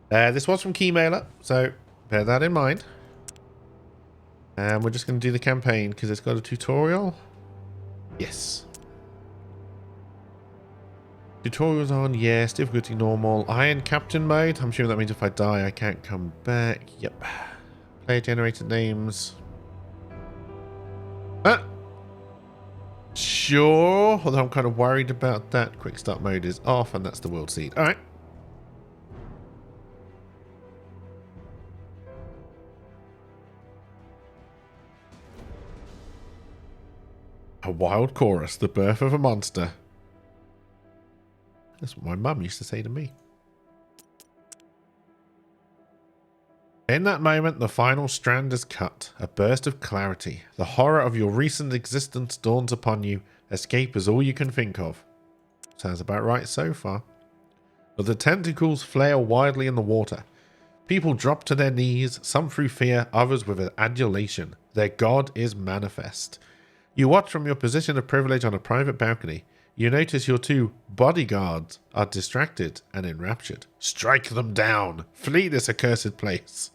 This was from Keymailer, so bear that in mind. And we're just going to do the campaign because it's got a tutorial. Yes. Tutorials on, yes. Difficulty normal. Iron Captain mode. I'm sure that means if I die, I can't come back. Yep. Player generated names. Sure. Although I'm kind of worried about that. Quick start mode is off, and that's the world seed. All right. A wild chorus, the birth of a monster. That's what my mum used to say to me. In that moment, the final strand is cut. A burst of clarity. The horror of your recent existence dawns upon you. Escape is all you can think of. Sounds about right so far. But the tentacles flail wildly in the water. People drop to their knees, some through fear, others with adulation. Their god is manifest. You watch from your position of privilege on a private balcony. You notice your two bodyguards are distracted and enraptured. Strike them down. Flee this accursed place.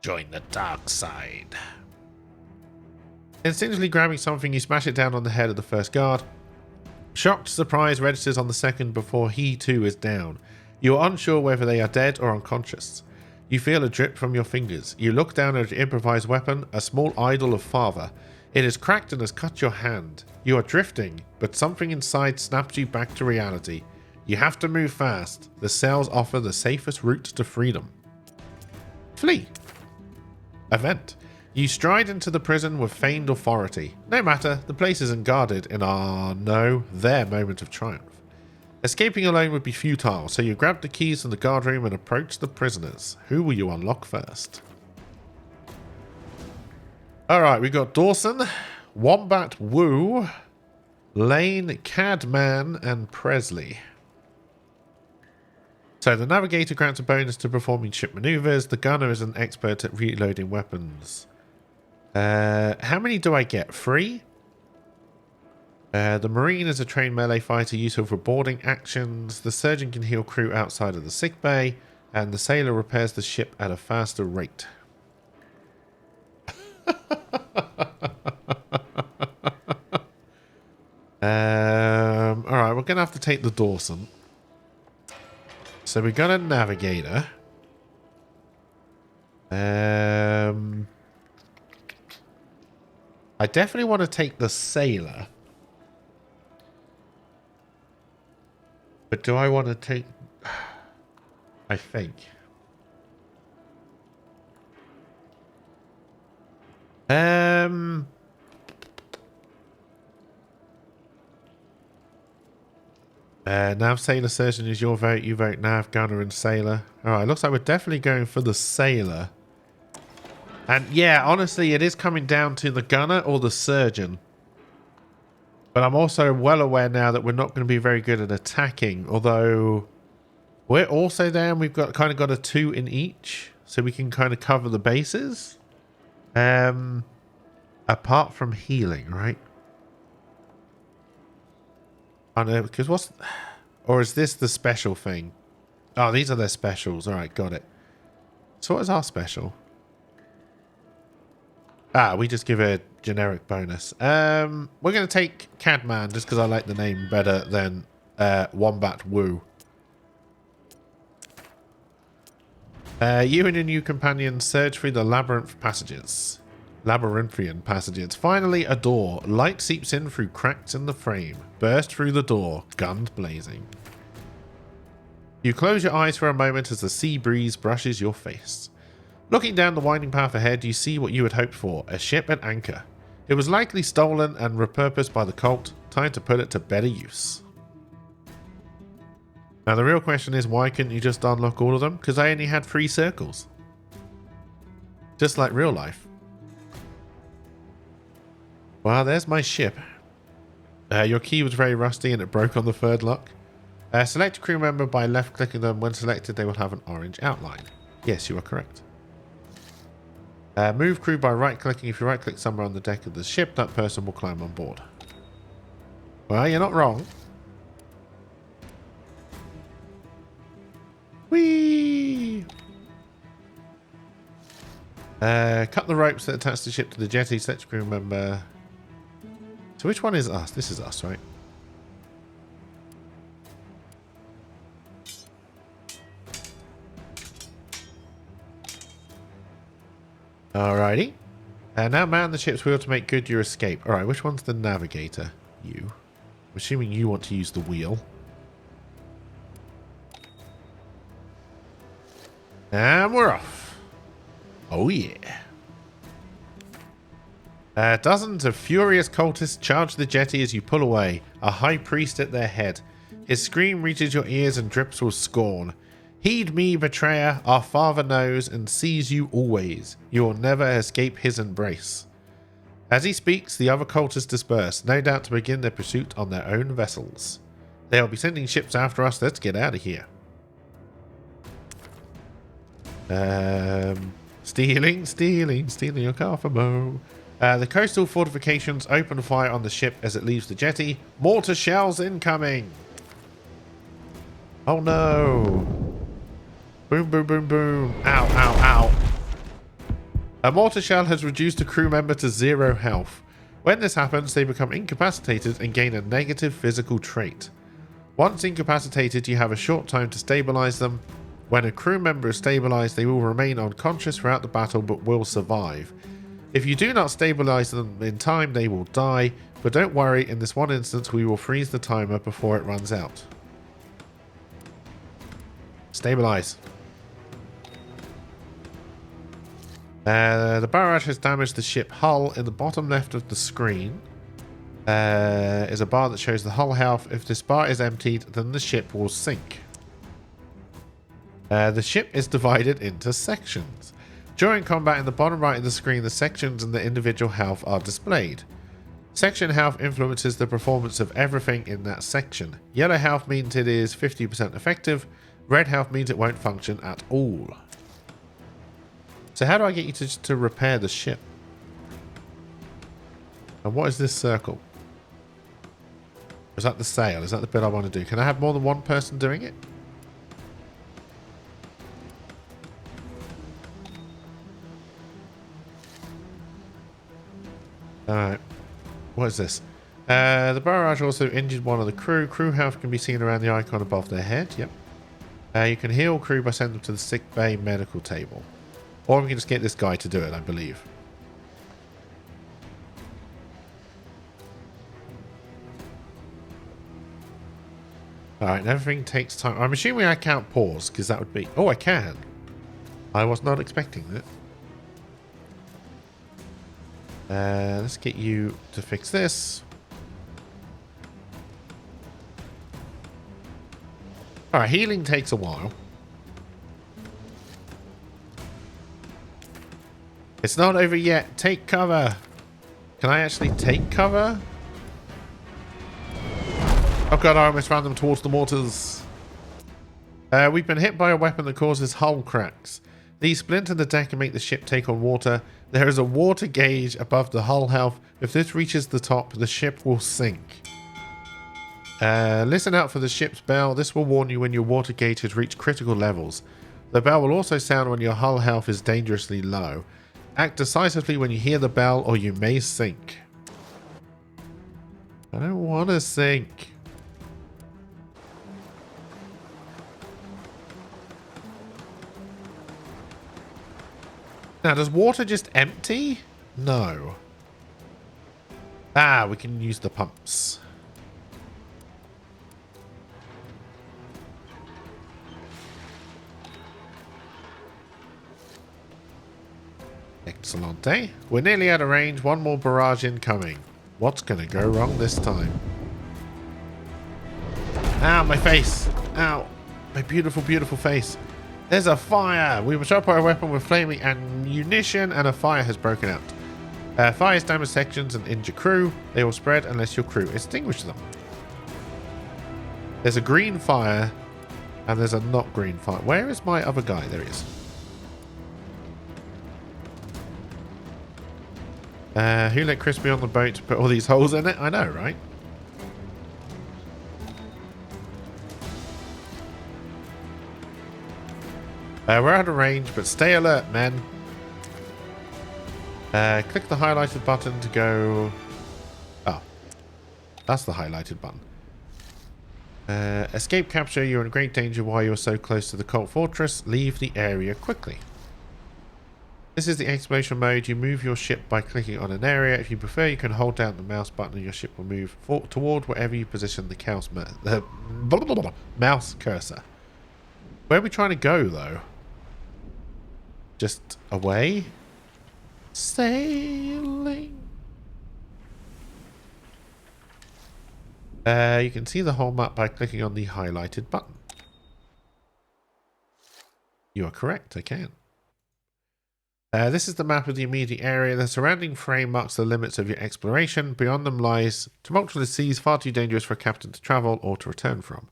Join the dark side. Instinctively grabbing something, you smash it down on the head of the first guard. Shocked surprise registers on the second before he too is down. You are unsure whether they are dead or unconscious. You feel a drip from your fingers. You look down at your improvised weapon, a small idol of father. It is cracked and has cut your hand. You are drifting, but something inside snaps you back to reality. You have to move fast. The cells offer the safest route to freedom. Flee. Event. You stride into the prison with feigned authority. No matter, the place isn't guarded in their moment of triumph. Escaping alone would be futile, so you grab the keys from the guard room and approach the prisoners. Who will you unlock first? Alright, we got Dawson, Wombat Woo, Lane, Cadman, and Presley. So the Navigator grants a bonus to performing ship maneuvers. The Gunner is an expert at reloading weapons. How many do I get? 3? The Marine is a trained melee fighter useful for boarding actions. The Surgeon can heal crew outside of the sickbay. And the Sailor repairs the ship at a faster rate. Alright, we're going to have to take the Dawson. So we got a Navigator. I definitely want to take the Sailor. But do I want to take... I think. Nav, Sailor, Surgeon is your vote. You vote Nav, Gunner, and Sailor. Alright, looks like we're definitely going for the Sailor. And yeah, honestly, it is coming down to the Gunner or the Surgeon. But I'm also well aware now that we're not going to be very good at attacking. Although, we're also down. We've got kind of got a 2 in each. So we can kind of cover the bases. Apart from healing, right? I know, because what's... Or is this the special thing? Oh, these are their specials. Alright, got it. So what is our special? Ah, we just give a generic bonus. We're going to take Cadman, just because I like the name better than Wombat Woo. You and your new companion surge through the labyrinthian passages. Finally, a door. Light seeps in through cracks in the frame. Burst through the door, guns blazing. You close your eyes for a moment as the sea breeze brushes your face. Looking down the winding path ahead, you see what you had hoped for, a ship at anchor. It was likely stolen and repurposed by the cult. Time to put it to better use. Now the real question is, why couldn't you just unlock all of them? Because I only had 3 circles. Just like real life. Well, there's my ship. Your key was very rusty and it broke on the 3rd lock. Select a crew member by left-clicking them. When selected, they will have an orange outline. Yes, you are correct. Move crew by right-clicking. If you right-click somewhere on the deck of the ship, that person will climb on board. Well, you're not wrong. Whee! Cut the ropes that attach the ship to the jetty. Select crew member. So which one is us? This is us, right? Alrighty. Now man the ship's wheel to make good your escape. Alright, which one's the navigator? You. I'm assuming you want to use the wheel. And we're off. Oh yeah. Dozens of furious cultists charge the jetty as you pull away, a high priest at their head. His scream reaches your ears and drips with scorn. Heed me, betrayer, our father knows and sees you always. You will never escape his embrace. As he speaks, the other cultists disperse, no doubt to begin their pursuit on their own vessels. They'll be sending ships after us. Let's get out of here. Stealing your car for Mo. The coastal fortifications open fire on the ship as it leaves the jetty. Mortar shells incoming. Oh no. Boom, boom, boom, boom. Ow, ow, ow. A mortar shell has reduced a crew member to 0 health. When this happens, they become incapacitated and gain a negative physical trait. Once incapacitated, you have a short time to stabilize them. When a crew member is stabilized, they will remain unconscious throughout the battle but will survive. If you do not stabilize them in time, they will die, but don't worry, in this one instance, we will freeze the timer before it runs out. Stabilize. The barrage has damaged the ship hull. In the bottom left of the screen is a bar that shows the hull health. If this bar is emptied, then the ship will sink. The ship is divided into sections. During combat, in the bottom right of the screen, the sections and the individual health are displayed. Section health influences the performance of everything in that section. Yellow health means it is 50% effective. Red health means it won't function at all. So how do I get you to repair the ship? And what is this circle? Is that the sail? Is that the bit I want to do? Can I have more than one person doing it? Alright. What is this? The barrage also injured one of the crew. Crew health can be seen around the icon above their head. Yep. You can heal crew by sending them to the sick bay medical table. Or we can just get this guy to do it, I believe. Alright, everything takes time. I'm assuming I can't pause, because that would be... Oh, I can. I was not expecting that. Let's get you to fix this. Alright, healing takes a while. It's not over yet. Take cover. Can I actually take cover? Oh god, I almost ran them towards the mortars. We've been hit by a weapon that causes hull cracks. These splinter the deck and make the ship take on water. There is a water gauge above the hull health. If this reaches the top, the ship will sink. Listen out for the ship's bell. This will warn you when your water gauge has reached critical levels. The bell will also sound when your hull health is dangerously low. Act decisively when you hear the bell or you may sink. I don't want to sink. Now, does water just empty? No. Ah, we can use the pumps. Excellent, eh? We're nearly out of range. One more barrage incoming. What's going to go wrong this time? Ow, my face. Ow. My beautiful, beautiful face. There's a fire. We were shot by a weapon with flaming ammunition and a fire has broken out. Fires damage sections and injure crew. They will spread unless your crew extinguishes them. There's a green fire and there's a not green fire. Where is my other guy? There he is. Who let Chris be on the boat to put all these holes in it? I know, right? We're out of range, but stay alert, men. Click the highlighted button to go... Oh, that's the highlighted button. Escape capture. You're in great danger while you're so close to the cult fortress. Leave the area quickly. This is the exploration mode. You move your ship by clicking on an area. If you prefer, you can hold down the mouse button and your ship will move toward wherever you position the mouse cursor. Where are we trying to go, though? Just away? Sailing. You can see the whole map by clicking on the highlighted button. You are correct, I can. This is the map of the immediate area. The surrounding frame marks the limits of your exploration. Beyond them lies tumultuous seas far too dangerous for a captain to travel or to return from.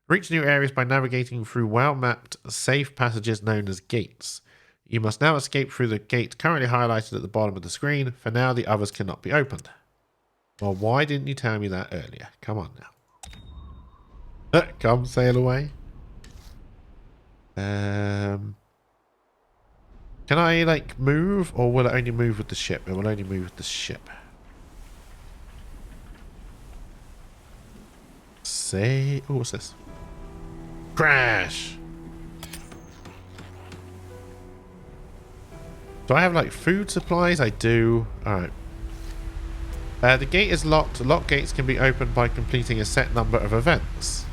Reach new areas by navigating through well-mapped, safe passages known as gates. You must now escape through the gate currently highlighted at the bottom of the screen. For now, the others cannot be opened. Well, why didn't you tell me that earlier? Come on now. Come, sail away. Can I, like, move? Or will it only move with the ship? It will only move with the ship. Say... Oh, what's this? Crash! Do I have, like, food supplies? I do. Alright. The gate is locked. Locked gates can be opened by completing a set number of events.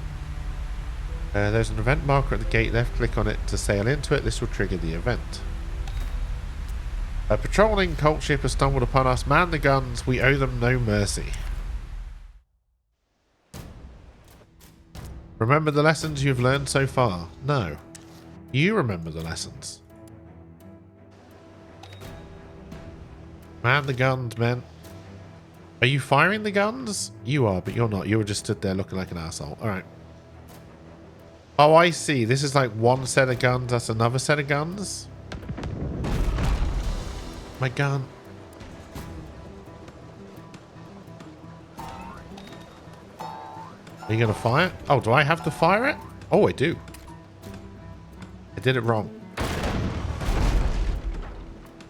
There's an event marker at the gate. Left click on it to sail into it. This will trigger the event. A patrolling cult ship has stumbled upon us. Man the guns. We owe them no mercy. Remember the lessons you've learned so far? No. You remember the lessons. Man the guns, men. Are you firing the guns? You are, but you're not. You were just stood there looking like an asshole. Alright. Oh, I see. This is like one set of guns. That's another set of guns. My gun. Are you going to fire? Oh, do I have to fire it? Oh, I do. I did it wrong.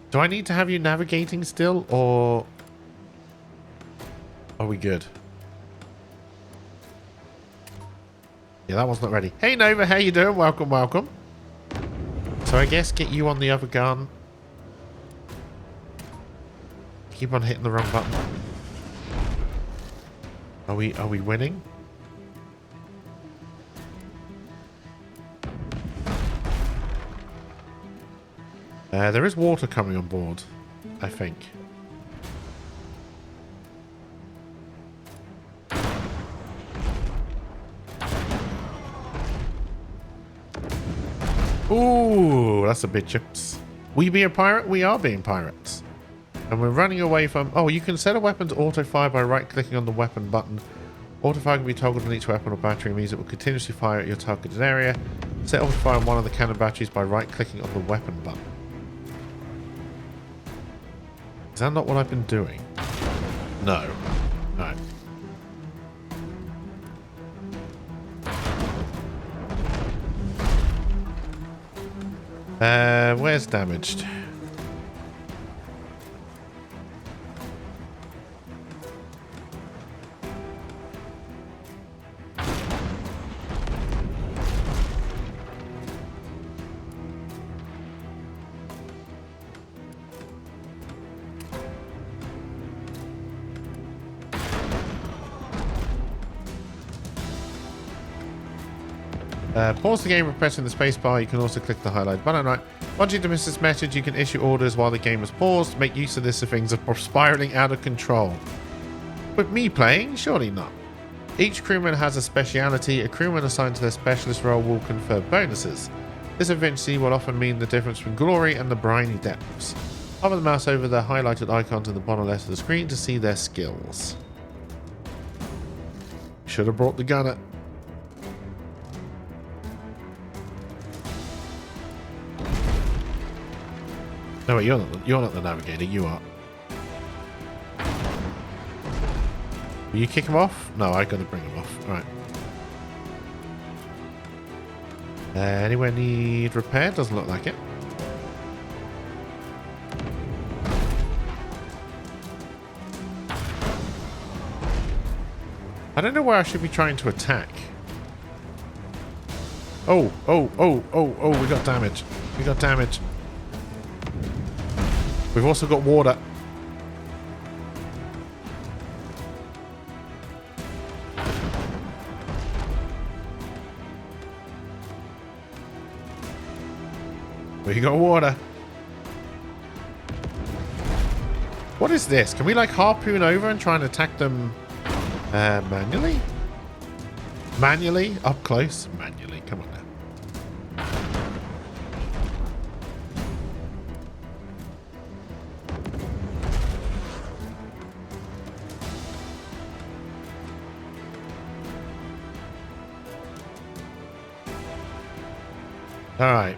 Do I need to have you navigating still, or are we good? Yeah, that one's not ready. Hey, Nova, how you doing? Welcome, welcome. So I guess get you on the other gun. Keep on hitting the wrong button. Are we winning? There is water coming on board, I think. Ooh, that's a bit chips. We be a pirate? We are being pirates. And we're running away from... Oh, you can set a weapon to auto-fire by right-clicking on the weapon button. Auto-fire can be toggled on each weapon or battery. Means it will continuously fire at your targeted area. Set auto-fire on one of the cannon batteries by right-clicking on the weapon button. Is that not what I've been doing? No. Alright. Where's damaged? Pause the game by pressing the spacebar. You can also click the highlight button. Right. Once you dismiss this message, you can issue orders while the game is paused. Make use of this if things are spiraling out of control. With me playing? Surely not. Each crewman has a speciality. A crewman assigned to their specialist role will confer bonuses. This eventually will often mean the difference between glory and the briny depths. Hover the mouse over the highlighted icons in the bottom left of the screen to see their skills. Should have brought the gunner. No, wait, you're not the navigator, you are. Will you kick him off? No, I gotta bring him off. Alright. Anywhere need repair? Doesn't look like it. I don't know where I should be trying to attack. Oh, oh, oh, oh, oh, we got damage. We got damage. We've also got water. We got water. What is this? Can we like harpoon over and try and attack them manually? Manually? Up close? Manually. Come on now. Alright.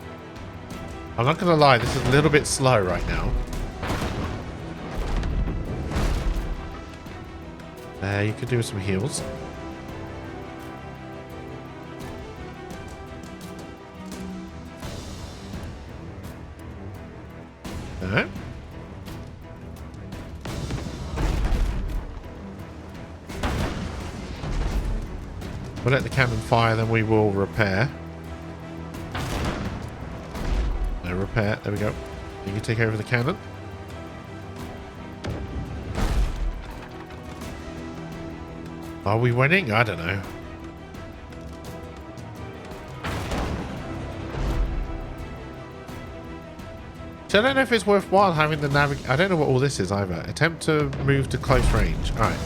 I'm not going to lie, this is a little bit slow right now. You could do with some heals. Alright. We'll let the cannon fire, then we will repair. No repair. There we go. You can take over the cannon. Are we winning? I don't know. So I don't know if it's worthwhile having the navigate. I don't know what all this is either. Attempt to move to close range. All right.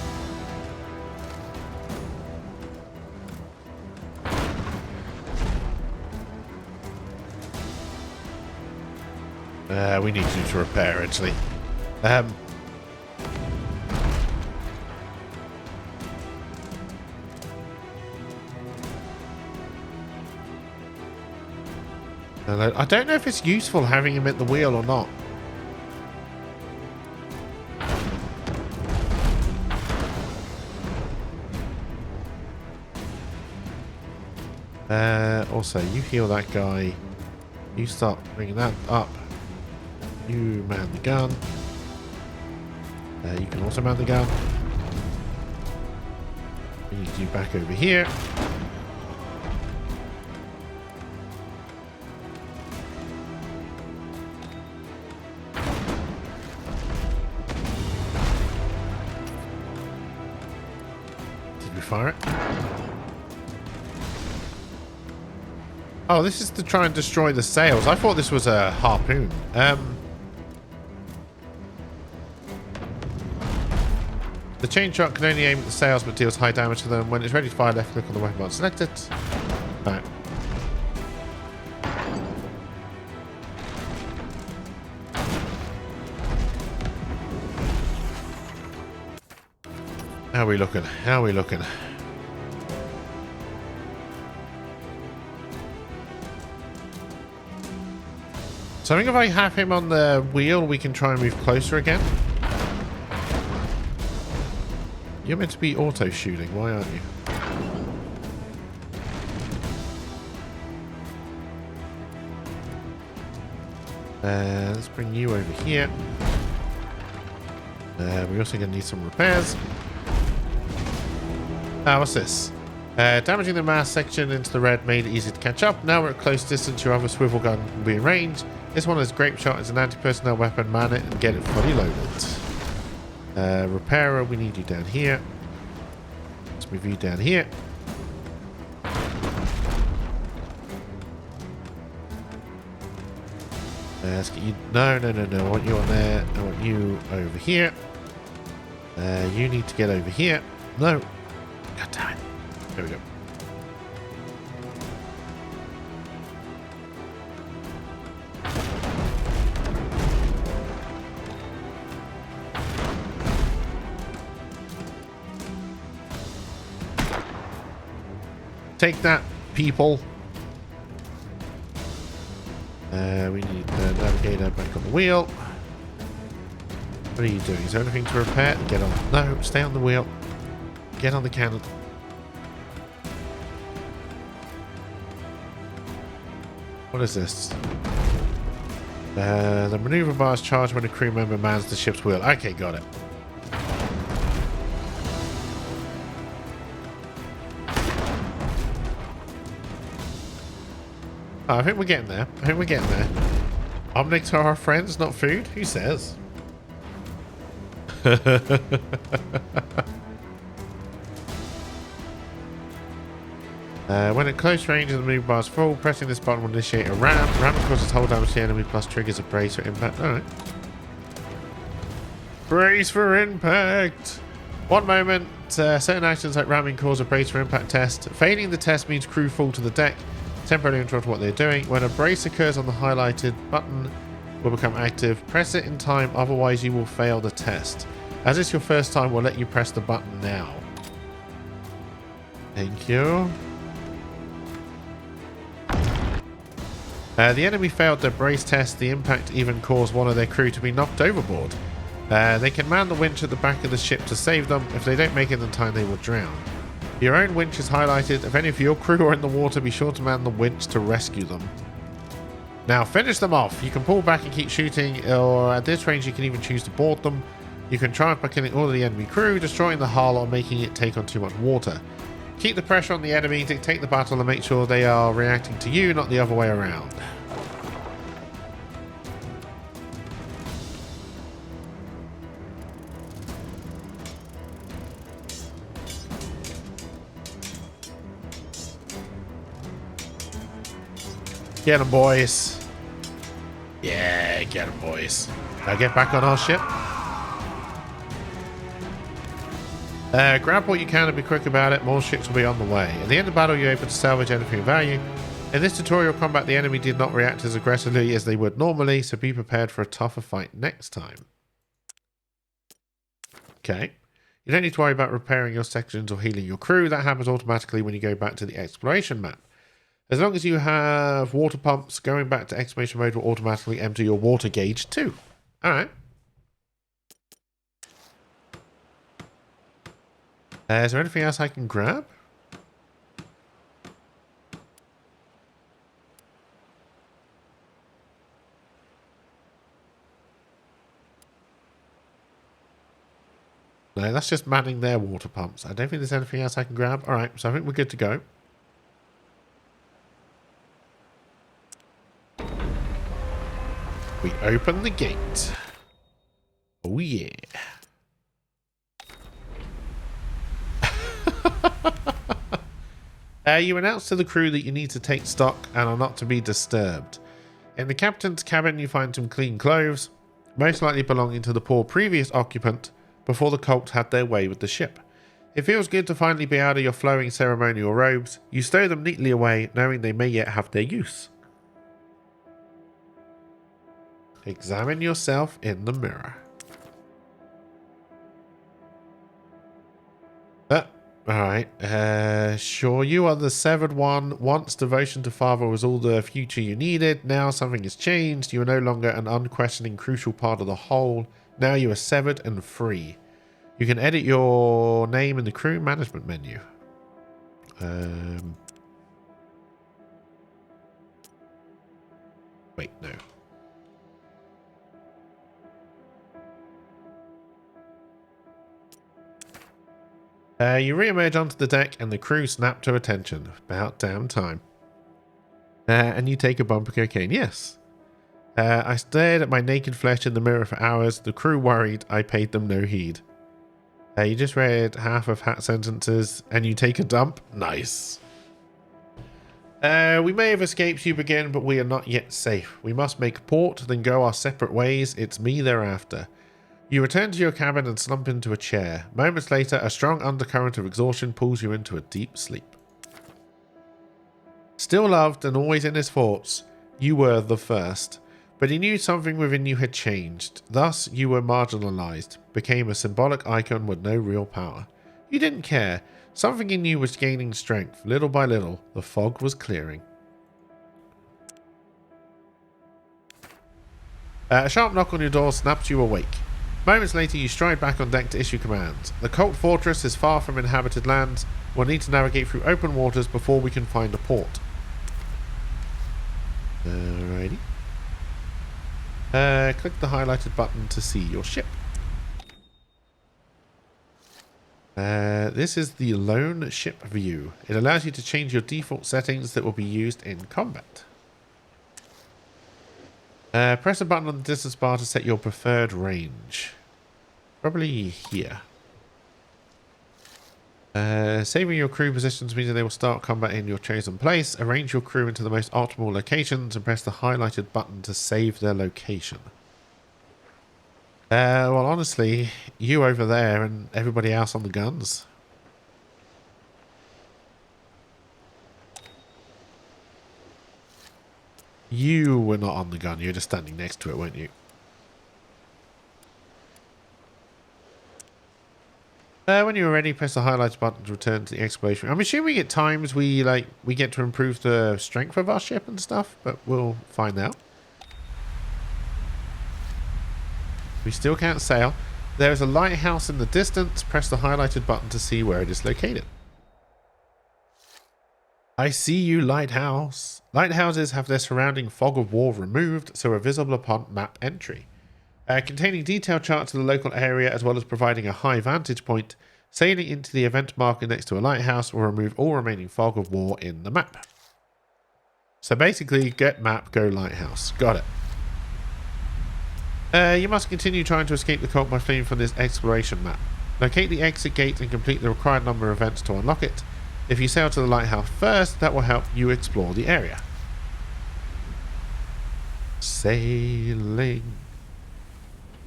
We need to repair actually. I don't know if it's useful having him at the wheel or not. Also, you heal that guy. You start bringing that up. You man the gun. You can also man the gun. We need you back over here. Fire it. Oh, this is to try and destroy the sails. I thought this was a harpoon. The chain shot can only aim at the sails but deals high damage to them. When it's ready to fire, left click on the weapon button. Select it. Right. How are we looking? How are we looking? So I think if I have him on the wheel, we can try and move closer again. You're meant to be auto shooting. Why aren't you? Let's bring you over here. We're also going to need some repairs. What's this? Damaging the mast section into the red made it easy to catch up. Now we're at close distance, your other swivel gun will be in range. This one is grape shot as an anti-personnel weapon. Man it and get it fully loaded. Repairer, we need you down here. Let's move you down here. Let's get you. No. I want you on there. I want you over here. You need to get over here. No. God damn it. There we go. Take that, people. We need the navigator back on the wheel. What are you doing? Is there anything to repair? Get on. No, stay on the wheel. Get on the cannon. What is this? The maneuver bar is charged when a crew member mans the ship's wheel. Okay, got it. Oh, I think we're getting there. I think we're getting there. Omnics are our friends, not food? Who says? When at close range and the move bar is full, pressing this button will initiate a ram. Ram causes whole damage to the enemy plus triggers a brace for impact. Alright. Brace for impact! One moment, certain actions like ramming cause a brace for impact test. Failing the test means crew fall to the deck, temporarily interrupt what they're doing. When a brace occurs on the highlighted button will become active. Press it in time, otherwise you will fail the test. As it's your first time, we'll let you press the button now. Thank you. The enemy failed their brace test. The impact even caused one of their crew to be knocked overboard. They can man the winch at the back of the ship to save them. If they don't make it in time, they will drown. Your own winch is highlighted. If any of your crew are in the water, be sure to man the winch to rescue them. Now finish them off. You can pull back and keep shooting, or at this range you can even choose to board them. You can triumph by killing all of the enemy crew, destroying the hull, or making it take on too much water. Keep the pressure on the enemy, dictate the battle, and make sure they are reacting to you, not the other way around. Get them, boys. Yeah, get them, boys. Now get back on our ship. Grab what you can and be quick about it. More ships will be on the way. At the end of the battle, you're able to salvage anything of value. In this tutorial combat, the enemy did not react as aggressively as they would normally, so be prepared for a tougher fight next time. Okay. You don't need to worry about repairing your sections or healing your crew. That happens automatically when you go back to the exploration map. As long as you have water pumps, going back to exclamation mode will automatically empty your water gauge too. Alright. Is there anything else I can grab? No, that's just manning their water pumps. I don't think there's anything else I can grab. Alright, so I think we're good to go. We open the gate. Oh yeah. You announce to the crew that you need to take stock and are not to be disturbed. In the captain's cabin you find some clean clothes, most likely belonging to the poor previous occupant before the cult had their way with the ship. It feels good to finally be out of your flowing ceremonial robes. You stow them neatly away, knowing they may yet have their use. Examine yourself in the mirror. Alright. Sure, you are the severed one. Once devotion to Father was all the future you needed. Now something has changed. You are no longer an unquestioning crucial part of the whole. Now you are severed and free. You can edit your name in the crew management menu. Wait, no. You re-emerge onto the deck and the crew snap to attention. About damn time. And you take a bump of cocaine. Yes. I stared at my naked flesh in the mirror for hours. The crew worried. I paid them no heed. You just read half of Hat sentences and you take a dump. Nice. We may have escaped you again, but we are not yet safe. We must make port, then go our separate ways. It's me thereafter. You return to your cabin and slump into a chair. Moments later, a strong undercurrent of exhaustion pulls you into a deep sleep. Still loved and always in his thoughts, you were the first. But he knew something within you had changed. Thus, you were marginalized, became a symbolic icon with no real power. You didn't care. Something in you was gaining strength. Little by little, the fog was clearing. A sharp knock on your door snaps you awake. Moments later, you stride back on deck to issue commands. The Cult Fortress is far from inhabited lands. We'll need to navigate through open waters before we can find a port. Alrighty. Click the highlighted button to see your ship. This is the lone ship view. It allows you to change your default settings that will be used in combat. Press a button on the distance bar to set your preferred range. Probably here. Saving your crew positions means that they will start combat in your chosen place. Arrange your crew into the most optimal locations and press the highlighted button to save their location. Well, honestly, you over there and everybody else on the guns. You were not on the gun. You were just standing next to it, weren't you? When you're ready, press the highlights button to return to the exploration. I'm assuming at times we get to improve the strength of our ship and stuff, but we'll find out. We still can't sail. There is a lighthouse in the distance. Press the highlighted button to see where it is located. I see you, lighthouse. Lighthouses have their surrounding fog of war removed, so are visible upon map entry. Containing detailed charts of the local area as well as providing a high vantage point, sailing into the event marker next to a lighthouse will remove all remaining fog of war in the map. So basically, get map, go lighthouse. Got it. You must continue trying to escape the cult by fleeing from this exploration map. Locate the exit gate and complete the required number of events to unlock it. If you sail to the lighthouse first, that will help you explore the area. Sailing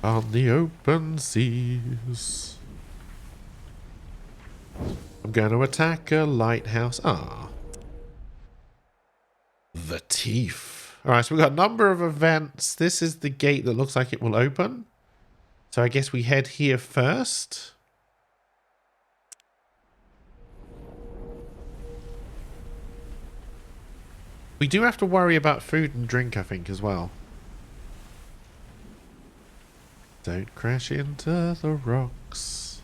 on the open seas. I'm going to attack a lighthouse. Ah. The Teeth. Alright, so we've got a number of events. This is the gate that looks like it will open. So I guess we head here first. We do have to worry about food and drink, I think, as well. Don't crash into the rocks.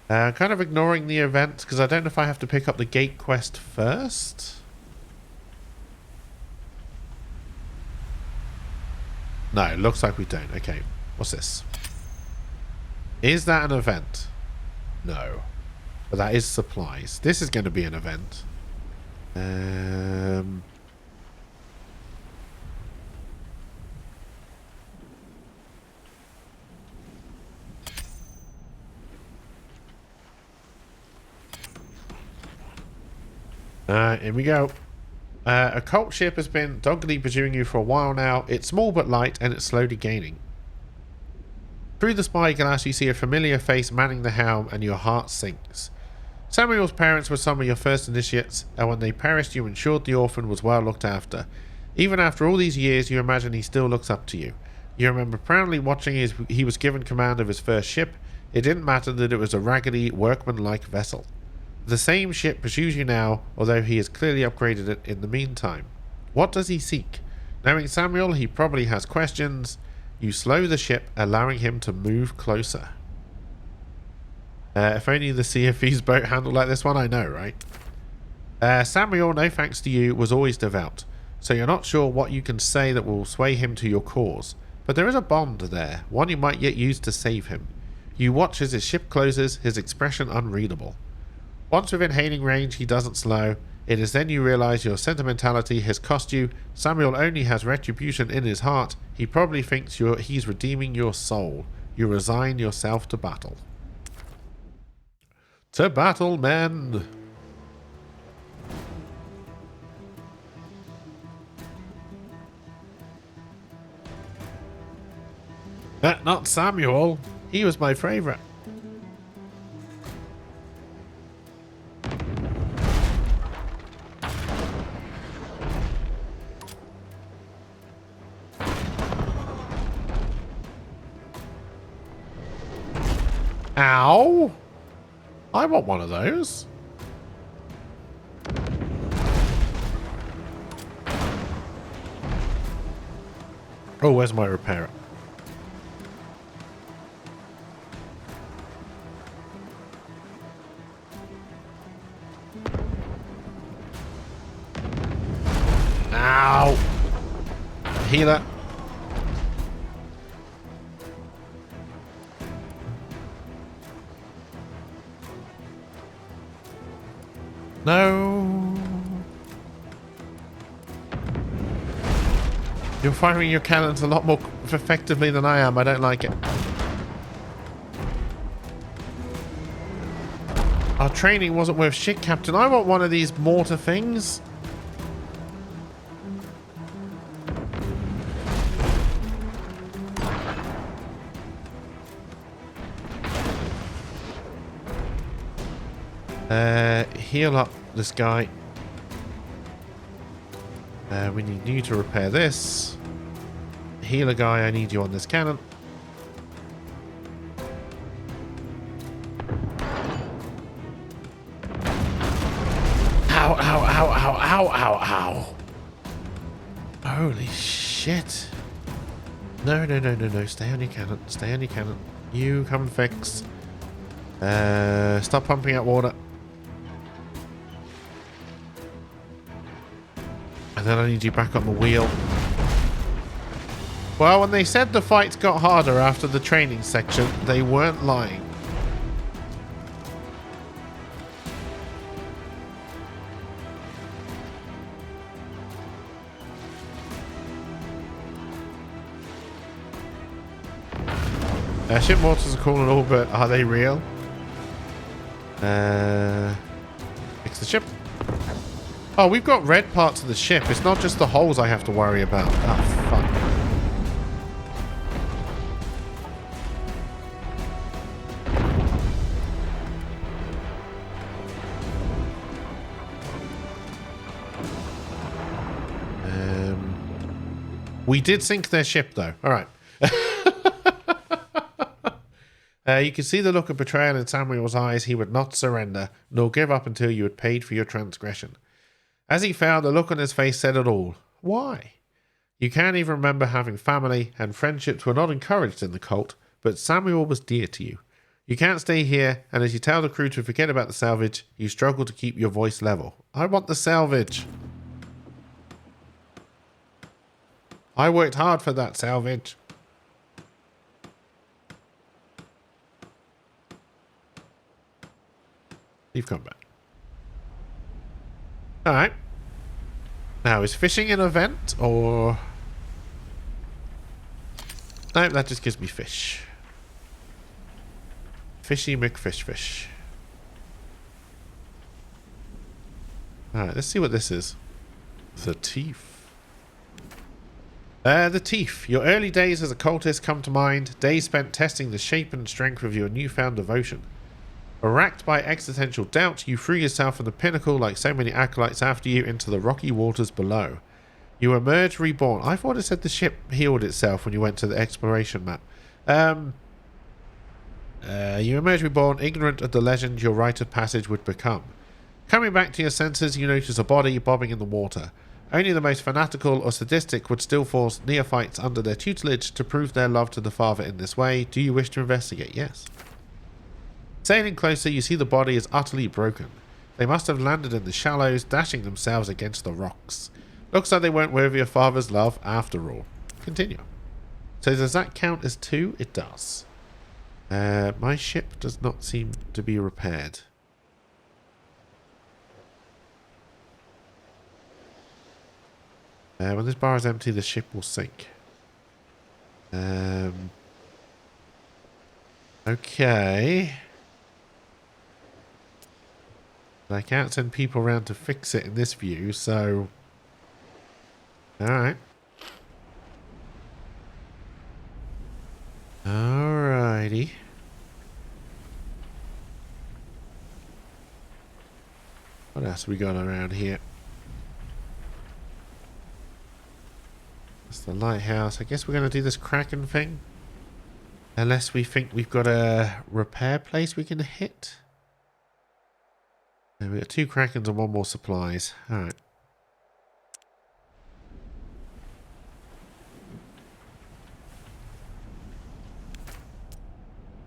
Kind of ignoring the events, because I don't know if I have to pick up the gate quest first. No, it looks like we don't. Okay, what's this? Is that an event? No. But that is supplies. This is going to be an event. Here we go. A cult ship has been doggedly pursuing you for a while now. It's small but light, and it's slowly gaining. Through the spy glass, you see a familiar face manning the helm, and your heart sinks. Samuel's parents were some of your first initiates, and when they perished, you ensured the orphan was well looked after. Even after all these years, you imagine he still looks up to you. You remember proudly watching as he was given command of his first ship. It didn't matter that it was a raggedy, workman-like vessel. The same ship pursues you now, although he has clearly upgraded it in the meantime. What does he seek? Knowing Samuel, he probably has questions. You slow the ship, allowing him to move closer. If only the CFE's boat handled like this one, I know, right? Samuel, no thanks to you, was always devout, so you're not sure what you can say that will sway him to your cause. But there is a bond there, one you might yet use to save him. You watch as his ship closes, his expression unreadable. Once within hailing range, he doesn't slow. It is then you realize your sentimentality has cost you. Samuel only has retribution in his heart. He probably thinks he's redeeming your soul. You resign yourself to battle. To battle, men! Not Samuel. He was my favorite. Ow! I want one of those. Oh, where's my repairer? Ow! Healer. No. You're firing your cannons a lot more effectively than I am. I don't like it. Our training wasn't worth shit, Captain. I want one of these mortar things. Heal up this guy. We need you to repair this. Healer guy, I need you on this cannon. Ow, ow, ow, ow, ow, ow, ow. Holy shit. No, no, no, no, no. Stay on your cannon. Stay on your cannon. You come and fix. Stop pumping out water. And then I need you back on the wheel. Well, when they said the fights got harder after the training section, they weren't lying. Ship mortars are cool and all, but are they real? Fix the ship. Oh, we've got red parts of the ship. It's not just the holes I have to worry about. Oh, fuck. We did sink their ship, though. All right. You can see the look of betrayal in Samuel's eyes. He would not surrender, nor give up until you had paid for your transgression. As he fell, the look on his face said it all. Why? You can't even remember having family, and friendships were not encouraged in the cult, but Samuel was dear to you. You can't stay here, and as you tell the crew to forget about the salvage, you struggle to keep your voice level. I want the salvage. I worked hard for that salvage. Leave combat. Alright. Now, is fishing an event, or... No, that just gives me fish. Fishy McFish. Alright, let's see what this is. The Thief. The Thief. Your early days as a cultist come to mind. Days spent testing the shape and strength of your newfound devotion. Racked by existential doubt, you threw yourself from the pinnacle like so many acolytes after you into the rocky waters below. You emerged reborn. I thought it said the ship healed itself when you went to the exploration map. You emerged reborn, ignorant of the legend your rite of passage would become. Coming back to your senses, you notice a body bobbing in the water. Only the most fanatical or sadistic would still force neophytes under their tutelage to prove their love to the Father in this way. Do you wish to investigate? Yes. Sailing closer, you see the body is utterly broken. They must have landed in the shallows, dashing themselves against the rocks. Looks like they weren't worthy of Father's love after all. Continue. So does that count as 2? It does. My ship does not seem to be repaired. When this bar is empty, the ship will sink. Okay. I can't send people around to fix it in this view, so... Alright. Alrighty. What else we got around here? That's the lighthouse. I guess we're going to do this Kraken thing. Unless we think we've got a repair place we can hit. And we've got 2 Krakens and 1 more supplies. Alright.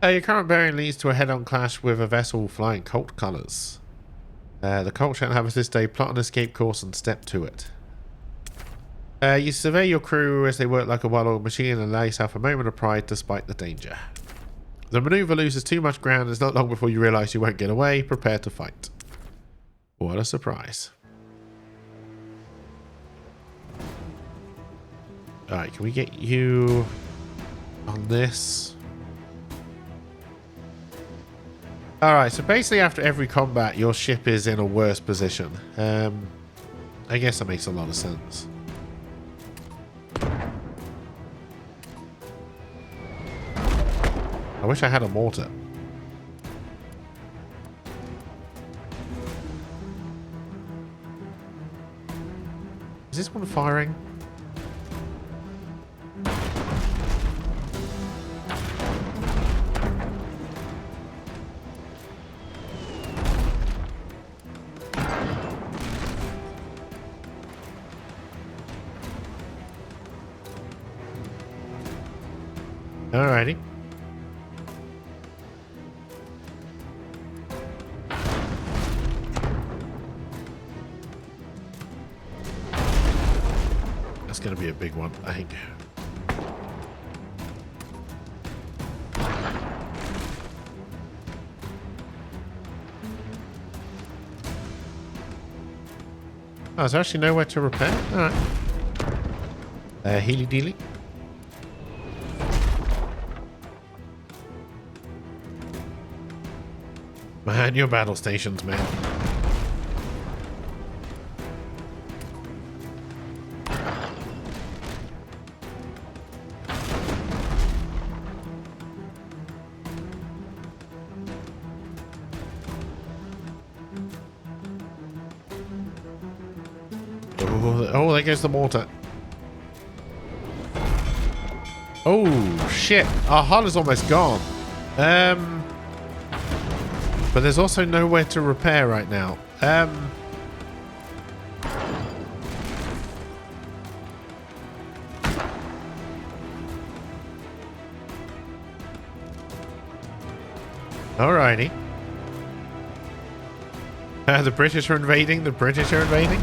Your current bearing leads to a head-on clash with a vessel flying cult colours. The cult shan't have us this day. Plot an escape course and step to it. You survey your crew as they work like a well-oiled machine and allow yourself a moment of pride despite the danger. The manoeuvre loses too much ground. It's not long before you realise you won't get away. Prepare to fight. What a surprise. Alright, can we get you on this? Alright, so basically after every combat, your ship is in a worse position. I guess that makes a lot of sense. I wish I had a mortar. Is this one firing? Alrighty. That's going to be a big one, I think. Oh, there's actually nowhere to repair? Alright. Healy dealy. Man, your battle stations, man. Oh, there goes the mortar. Oh, shit. Our hull is almost gone. But there's also nowhere to repair right now. Alrighty. The British are invading. The British are invading.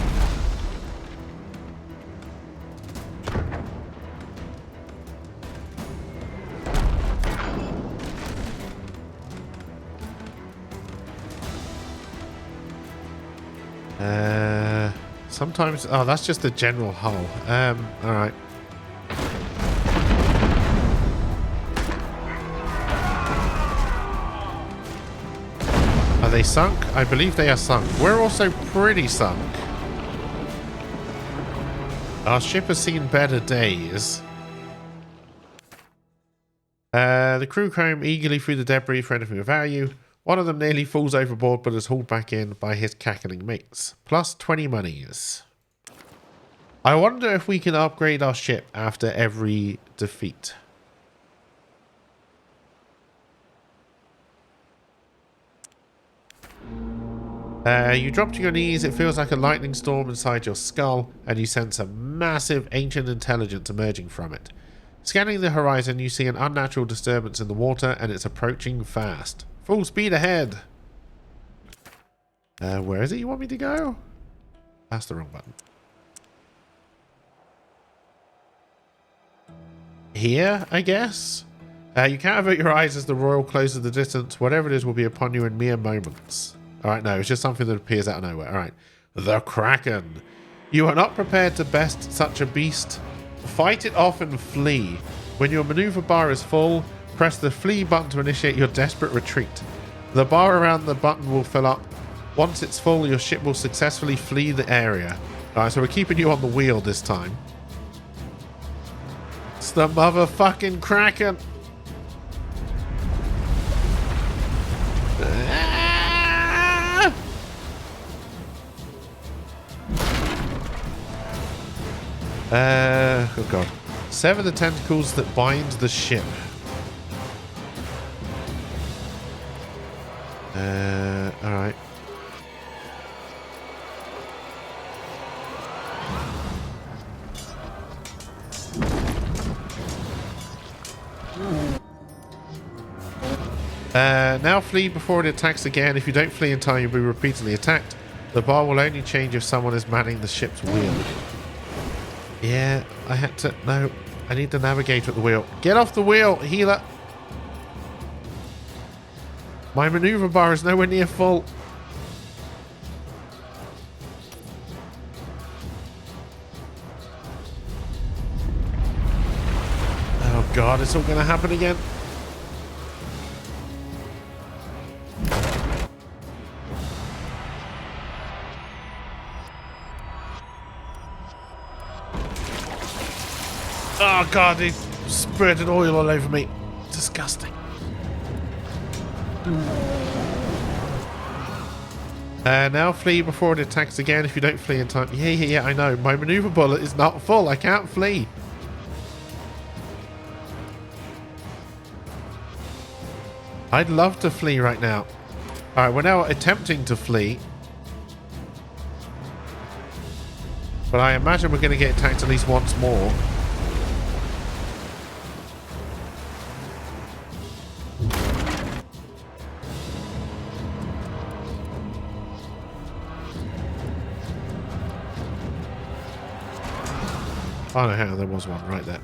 Sometimes... Oh, that's just the general hull. Alright. Are they sunk? I believe they are sunk. We're also pretty sunk. Our ship has seen better days. The crew comb eagerly through the debris for anything of value. One of them nearly falls overboard but is hauled back in by his cackling mates. Plus 20 monies. I wonder if we can upgrade our ship after every defeat. You drop to your knees, it feels like a lightning storm inside your skull, and you sense a massive ancient intelligence emerging from it. Scanning the horizon, you see an unnatural disturbance in the water, and it's approaching fast. Full speed ahead! Where is it you want me to go? That's the wrong button. Here, I guess? You can't avert your eyes as the Royal closes the distance. Whatever it is will be upon you in mere moments. Alright, no, it's just something that appears out of nowhere. Alright. The Kraken. You are not prepared to best such a beast. Fight it off and flee. When your maneuver bar is full, press the flee button to initiate your desperate retreat. The bar around the button will fill up. Once it's full, your ship will successfully flee the area. Alright, so we're keeping you on the wheel this time. It's the motherfucking Kraken. Oh god. Sever the tentacles that bind the ship. Alright. Now flee before it attacks again. If you don't flee in time, you'll be repeatedly attacked. The bar will only change if someone is manning the ship's wheel. Yeah, I had to... No, I need the navigator at the wheel. Get off the wheel, healer! My maneuver bar is nowhere near full. God, it's all going to happen again. Oh God, he's spreading oil all over me. Disgusting. Now flee before it attacks again if you don't flee in time. Yeah, I know. My maneuver bullet is not full. I can't flee. I'd love to flee right now. Alright, we're now attempting to flee. But I imagine we're going to get attacked at least once more. Oh no, hang on, there was one right there.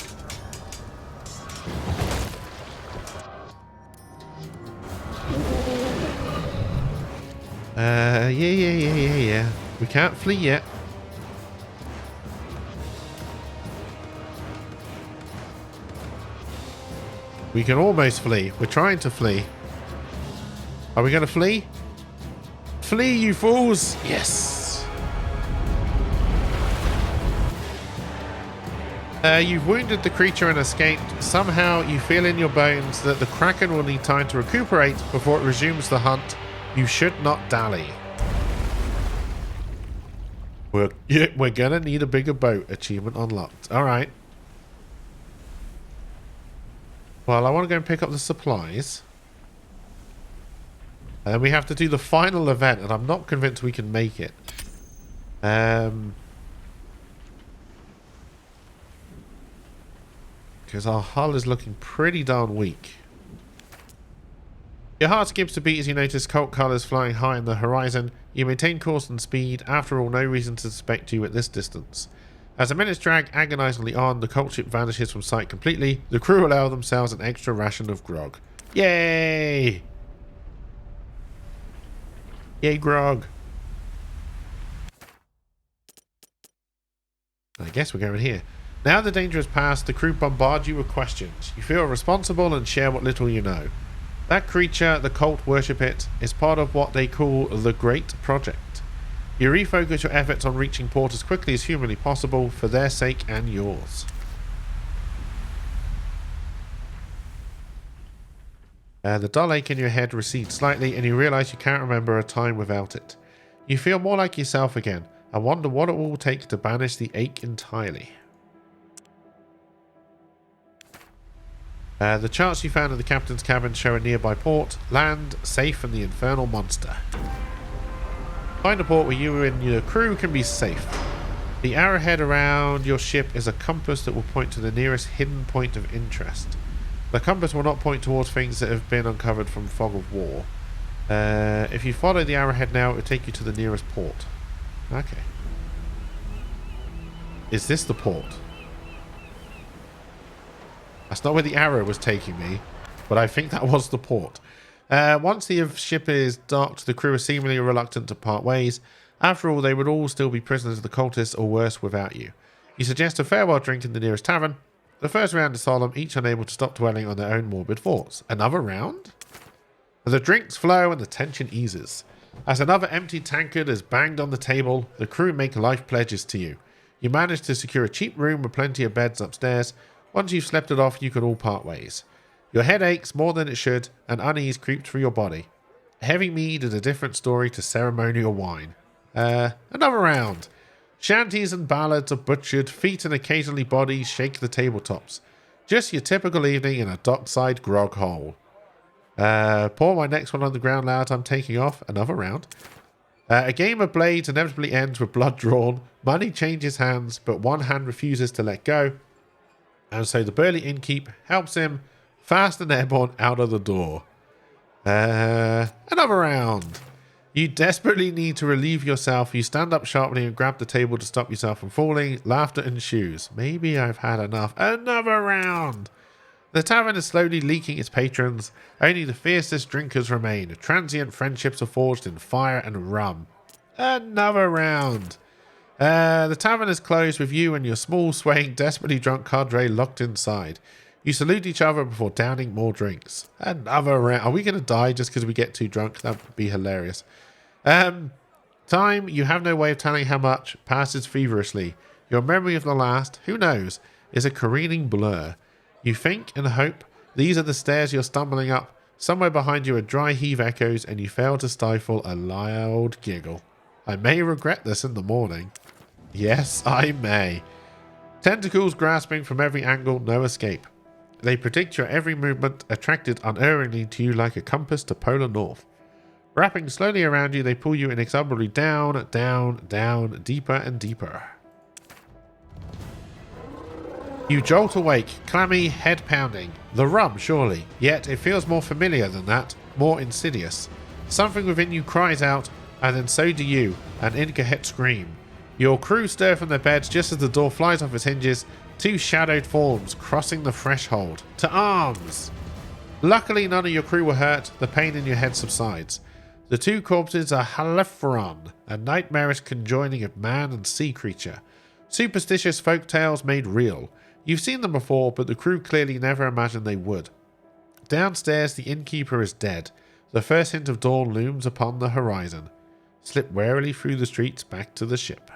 Yeah. We can't flee yet. We can almost flee. We're trying to flee. Are we going to flee? Flee, you fools! Yes! You've wounded the creature and escaped. Somehow you feel in your bones that the Kraken will need time to recuperate before it resumes the hunt. You should not dally. We're gonna need a bigger boat. Achievement unlocked. Alright. Well, I want to go and pick up the supplies. And then we have to do the final event, and I'm not convinced we can make it. Because our hull is looking pretty darn weak. Your heart skips a beat as you notice cult colours flying high in the horizon. You maintain course and speed. After all, no reason to suspect you at this distance. As the minutes drag agonizingly on, the cult ship vanishes from sight completely. The crew allow themselves an extra ration of grog. Yay! Yay, grog. I guess we're going here. Now the danger has passed, the crew bombard you with questions. You feel responsible and share what little you know. That creature, the cult worship it, is part of what they call the Great Project. You refocus your efforts on reaching port as quickly as humanly possible for their sake and yours. The dull ache in your head recedes slightly and you realise you can't remember a time without it. You feel more like yourself again and wonder what it will take to banish the ache entirely. The charts you found in the captain's cabin show a nearby port, land, safe, and the infernal monster. Find a port where you and your crew can be safe. The arrowhead around your ship is a compass that will point to the nearest hidden point of interest. The compass will not point towards things that have been uncovered from fog of war. If you follow the arrowhead now, it will take you to the nearest port. Okay. Is this the port? That's not where the arrow was taking me, but I think that was the port. Once the ship is docked, the crew are seemingly reluctant to part ways. After all, they would all still be prisoners of the cultists or worse without you. You suggest a farewell drink in the nearest tavern. The first round is solemn, each unable to stop dwelling on their own morbid thoughts. Another round? The drinks flow and the tension eases. As another empty tankard is banged on the table, the crew make life pledges to you. You manage to secure a cheap room with plenty of beds upstairs. Once you've slept it off, you can all part ways. Your head aches more than it should, and unease creeps through your body. Heavy mead is a different story to ceremonial wine. Another round. Shanties and ballads are butchered, feet and occasionally bodies shake the tabletops. Just your typical evening in a dockside grog hole. Pour my next one on the ground loud, I'm taking off. Another round. A game of blades inevitably ends with blood drawn. Money changes hands, but one hand refuses to let go. And so the burly innkeep helps him fast and airborne out of the door. Another round. You desperately need to relieve yourself. You stand up sharply and grab the table to stop yourself from falling. Laughter ensues. Maybe I've had enough. Another round. The tavern is slowly leaking its patrons. Only the fiercest drinkers remain. Transient friendships are forged in fire and rum. Another round. The tavern is closed with you and your small, swaying, desperately drunk cadre locked inside. You salute each other before downing more drinks. Another round. Are we going to die just because we get too drunk? That would be hilarious. Time, you have no way of telling how much, passes feverishly. Your memory of the last, who knows, is a careening blur. You think and hope. These are the stairs you're stumbling up. Somewhere behind you a dry heave echoes and you fail to stifle a loud giggle. I may regret this in the morning. Yes, I may. Tentacles grasping from every angle, no escape. They predict your every movement, attracted unerringly to you like a compass to polar north. Wrapping slowly around you, they pull you inexorably down, down, down, deeper and deeper. You jolt awake, clammy, head pounding. The rum, surely. Yet it feels more familiar than that, more insidious. Something within you cries out, and then so do you, an incoherent scream. Your crew stir from their beds just as the door flies off its hinges, two shadowed forms crossing the threshold. To arms! Luckily, none of your crew were hurt. The pain in your head subsides. The two corpses are Haliphron, a nightmarish conjoining of man and sea creature. Superstitious folk tales made real. You've seen them before, but the crew clearly never imagined they would. Downstairs, the innkeeper is dead. The first hint of dawn looms upon the horizon. Slip warily through the streets back to the ship.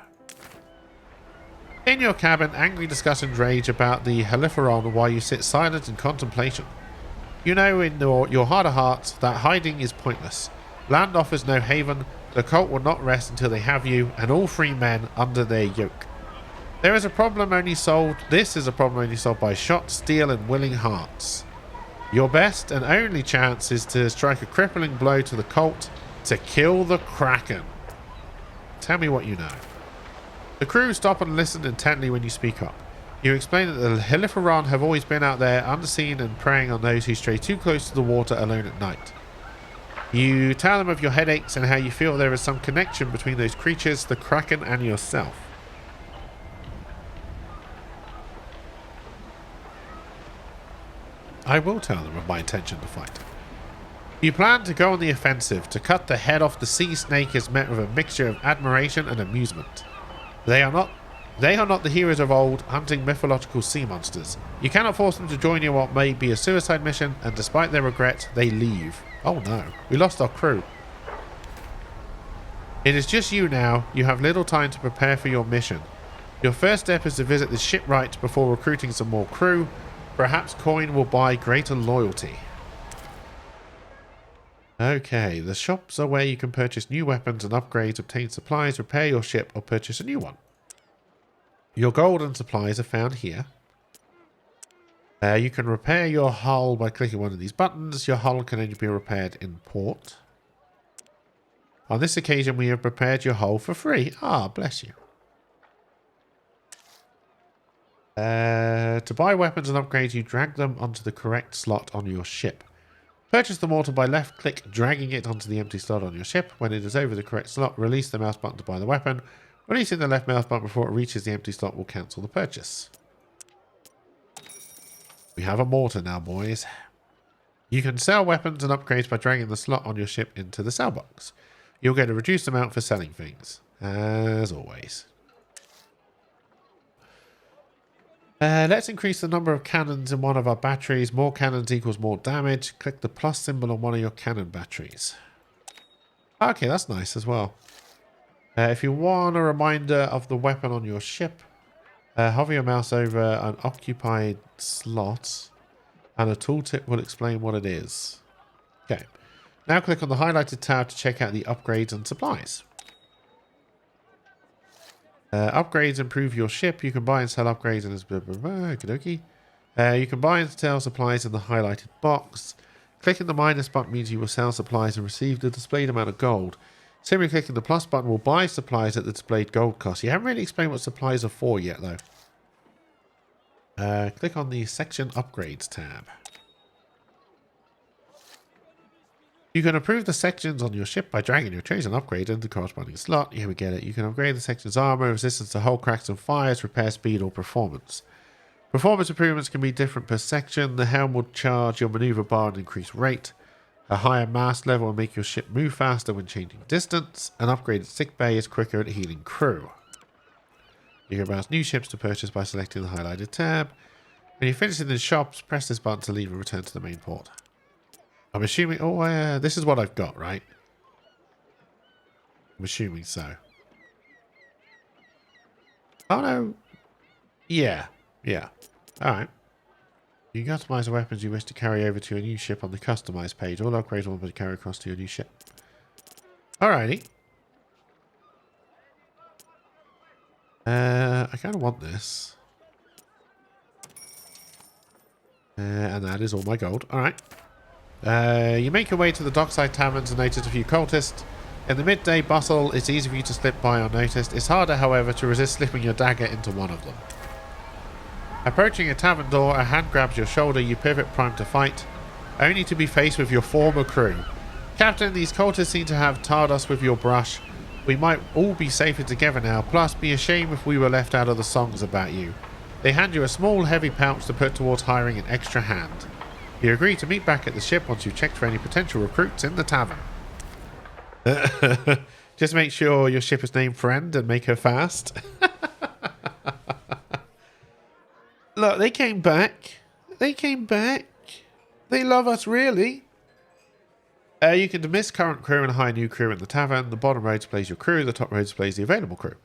In your cabin, angry discussions rage about the Haliphron while you sit silent in contemplation. You know in your heart of hearts that hiding is pointless. Land offers no haven, the cult will not rest until they have you and all free men under their yoke. This is a problem only solved by shot, steel and willing hearts. Your best and only chance is to strike a crippling blow to the cult, to kill the Kraken. Tell me what you know. The crew stop and listen intently when you speak up. You explain that the Haliphron have always been out there unseen and preying on those who stray too close to the water alone at night. You tell them of your headaches and how you feel there is some connection between those creatures, the Kraken and yourself. I will tell them of my intention to fight. You plan to go on the offensive. To cut the head off the sea snake is met with a mixture of admiration and amusement. They are not the heroes of old, hunting mythological sea monsters. You cannot force them to join you on what may be a suicide mission, and despite their regret, they leave. Oh no, we lost our crew. It is just you now. You have little time to prepare for your mission. Your first step is to visit the shipwright before recruiting some more crew. Perhaps coin will buy greater loyalty. Okay, the shops are where you can purchase new weapons and upgrades, obtain supplies, repair your ship, or purchase a new one. Your gold and supplies are found here. You can repair your hull by clicking one of these buttons. Your hull can only be repaired in port. On this occasion, we have prepared your hull for free. Ah, bless you. To buy weapons and upgrades, you drag them onto the correct slot on your ship. Purchase the mortar by left-click, dragging it onto the empty slot on your ship. When it is over the correct slot, release the mouse button to buy the weapon. Releasing the left mouse button before it reaches the empty slot will cancel the purchase. We have a mortar now, boys. You can sell weapons and upgrades by dragging the slot on your ship into the sell box. You'll get a reduced amount for selling things, as always. Let's increase the number of cannons in one of our batteries. More cannons equals more damage. Click the plus symbol on one of your cannon batteries. Okay, that's nice as well. If you want a reminder of the weapon on your ship, hover your mouse over an occupied slot and a tooltip will explain what it is. Okay. Now click on the highlighted tab to check out the upgrades and supplies. Upgrades improve your ship. You can buy and sell upgrades and blah, blah, blah. Okey-dokey. You can buy and sell supplies in the highlighted box. Clicking the minus button means you will sell supplies and receive the displayed amount of gold. Simply clicking the plus button will buy supplies at the displayed gold cost. You haven't really explained what supplies are for yet, though. Click on the section upgrades tab. You can improve the sections on your ship by dragging your chosen upgrade into the corresponding slot. Here we get it. You can upgrade the section's armor, resistance to hull cracks and fires, repair speed, or performance. Performance improvements can be different per section. The helm will charge your maneuver bar and increase rate. A higher mast level will make your ship move faster when changing distance. An upgraded sick bay is quicker at healing crew. You can browse new ships to purchase by selecting the highlighted tab. When you finish in the shops, press this button to leave and return to the main port. I'm assuming... Oh, this is what I've got, right? I'm assuming so. Oh, no. Yeah. Yeah. Alright. You can customize the weapons you wish to carry over to your new ship on the customize page. All upgrades will be carried across to your new ship. Alrighty. I kind of want this. And that is all my gold. Alright. You make your way to the dockside taverns and notice a few cultists. In the midday bustle, it's easy for you to slip by unnoticed. It's harder, however, to resist slipping your dagger into one of them. Approaching a tavern door, a hand grabs your shoulder. You pivot, primed to fight, only to be faced with your former crew. Captain, these cultists seem to have tarred us with your brush. We might all be safer together now, plus be a shame if we were left out of the songs about you. They hand you a small, heavy pouch to put towards hiring an extra hand. You agree to meet back at the ship once you've checked for any potential recruits in the tavern. Just make sure your ship is named Friend and make her fast. Look, they came back. They came back. They love us, really. You can dismiss current crew and hire new crew in the tavern. The bottom row displays your crew. The top row displays the available crew.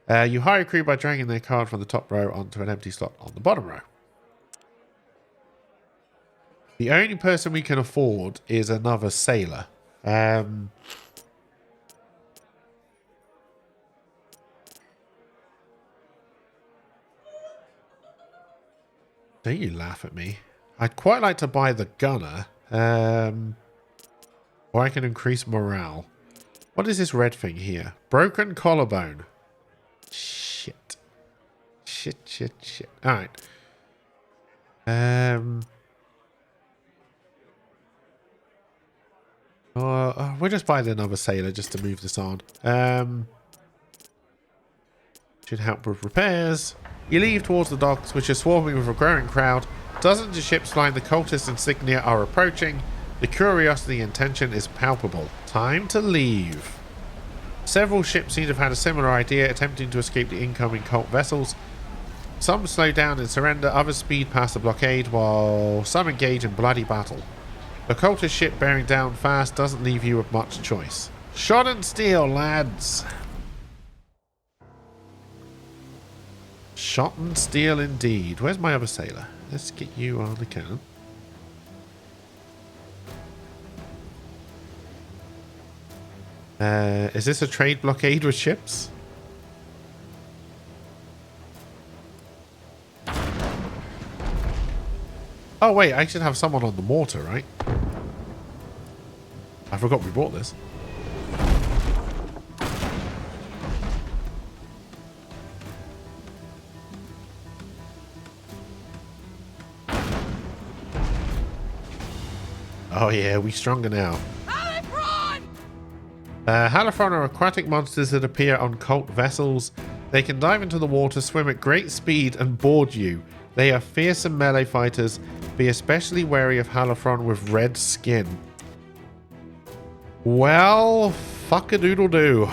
You hire a crew by dragging their card from the top row onto an empty slot on the bottom row. The only person we can afford is another sailor. Don't you laugh at me. I'd quite like to buy the gunner. Or I can increase morale. What is this red thing here? Broken collarbone. Shit. Shit. Alright. We'll just buy another sailor just to move this on. Should help with repairs. You leave towards the docks, which are swarming with a growing crowd. Dozens of ships flying the cultist insignia are approaching. The curiosity and tension is palpable. Time to leave. Several ships seem to have had a similar idea, attempting to escape the incoming cult vessels. Some slow down and surrender, others speed past the blockade, while some engage in bloody battle. The cultist ship bearing down fast doesn't leave you with much choice. Shot and steel, lads! Shot and steel indeed. Where's my other sailor? Let's get you on the cannon. Is this a trade blockade with ships? Oh wait, I should have someone on the mortar, right? I forgot we bought this. Oh yeah, we stronger now. Halifron are aquatic monsters that appear on cult vessels. They can dive into the water, swim at great speed, and board you. They are fearsome melee fighters. Be especially wary of Halifron with red skin. Well, fuck-a-doodle-doo.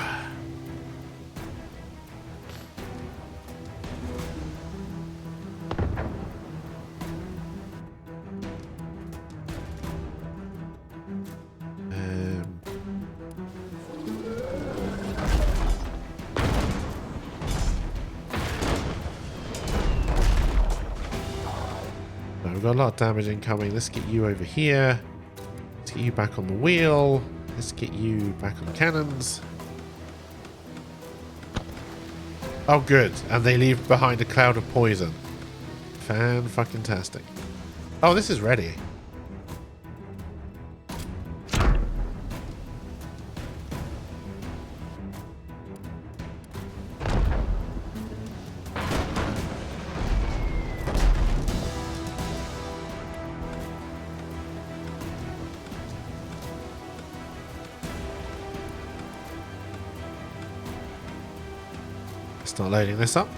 We've got a lot of damage incoming. Let's get you over here. Let's get you back on the wheel. Let's get you back on the cannons. Oh, good. And they leave behind a cloud of poison. Fan-fucking-tastic. Oh, this is ready. Start loading this up.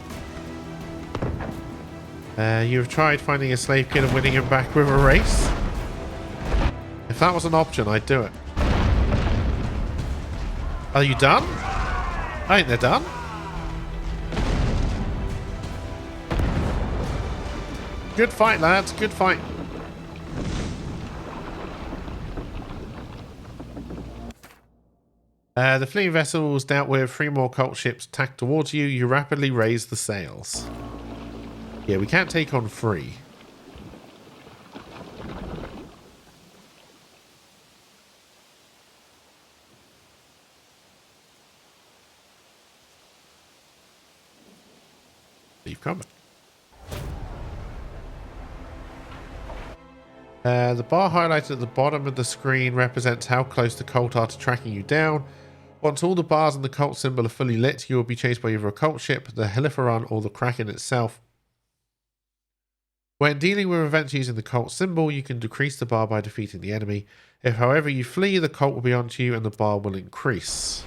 You've tried finding a slave kid and winning him back with a race? If that was an option, I'd do it. Are you done? I think they're done. Good fight, lads. Good fight. The fleeing vessels dealt with. 3 more cult ships tacked towards you. You rapidly raise the sails. Yeah, we can't take on 3. Leave combat. The bar highlighted at the bottom of the screen represents how close the cult are to tracking you down. Once all the bars and the cult symbol are fully lit, you will be chased by either a cult ship, the Halifaron, or the Kraken itself. When dealing with events using the cult symbol, you can decrease the bar by defeating the enemy. If, however, you flee, the cult will be onto you and the bar will increase.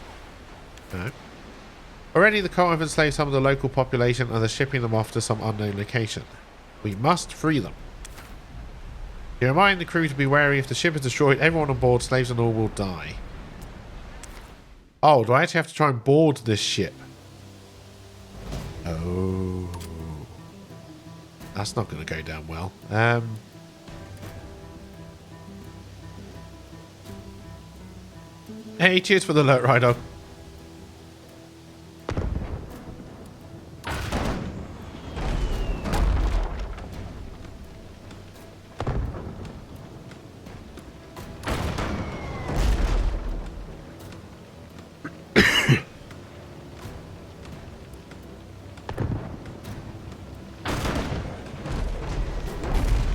No. Already, the cult have enslaved some of the local population and are shipping them off to some unknown location. We must free them. You remind the crew to be wary. If the ship is destroyed, everyone on board, slaves and all, will die. Oh, do I actually have to try and board this ship? Oh. That's not going to go down well. Hey, cheers for the alert, Rydog.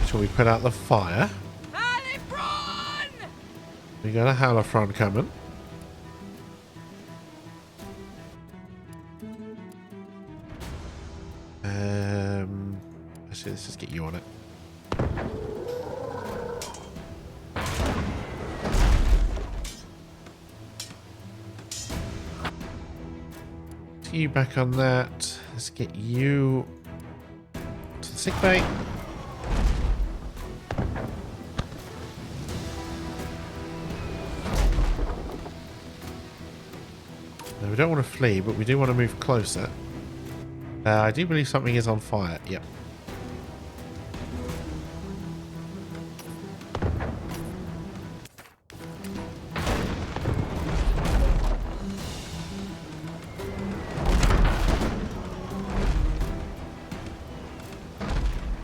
Shall we put out the fire? Halifron! We got a Halifron coming. Let's just get you on it. Get you back on that. Let's get you to the sickbay. We don't want to flee, but we do want to move closer. I do believe something is on fire. Yep.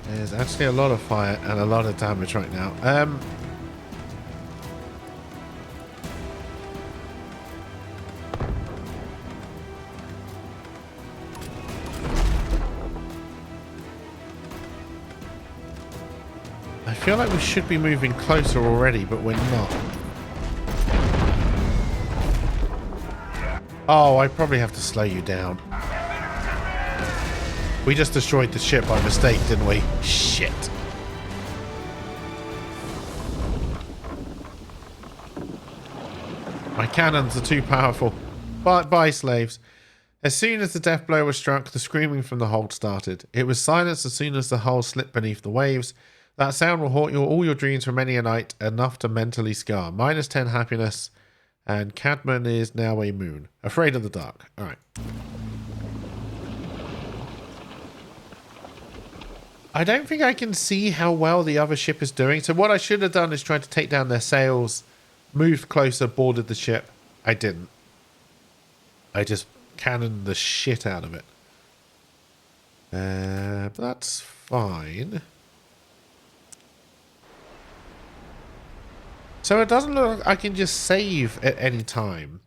There's actually a lot of fire and a lot of damage right now. I feel like we should be moving closer already, but we're not. Oh, I probably have to slow you down. We just destroyed the ship by mistake, didn't we? Shit. My cannons are too powerful. Bye, slaves. As soon as the death blow was struck, the screaming from the hold started. It was silenced as soon as the hull slipped beneath the waves. That sound will haunt all your dreams for many a night, enough to mentally scar. -10 happiness, and Cadman is now a moon. Afraid of the dark. Alright. I don't think I can see how well the other ship is doing. So what I should have done is tried to take down their sails, moved closer, boarded the ship. I didn't. I just cannoned the shit out of it. But that's fine. So it doesn't look like I can just save at any time.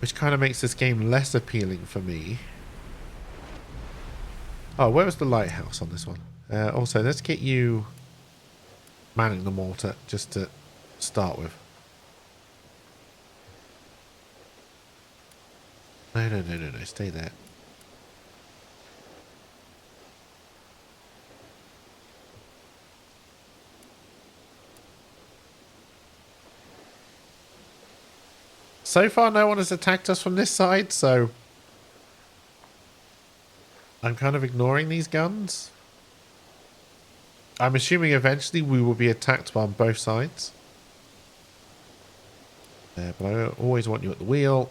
Which kind of makes this game less appealing for me. Oh, where was the lighthouse on this one? Also, let's get you manning the mortar just to start with. No, stay there. So far, no one has attacked us from this side, so I'm kind of ignoring these guns. I'm assuming eventually we will be attacked on both sides. But I always want you at the wheel.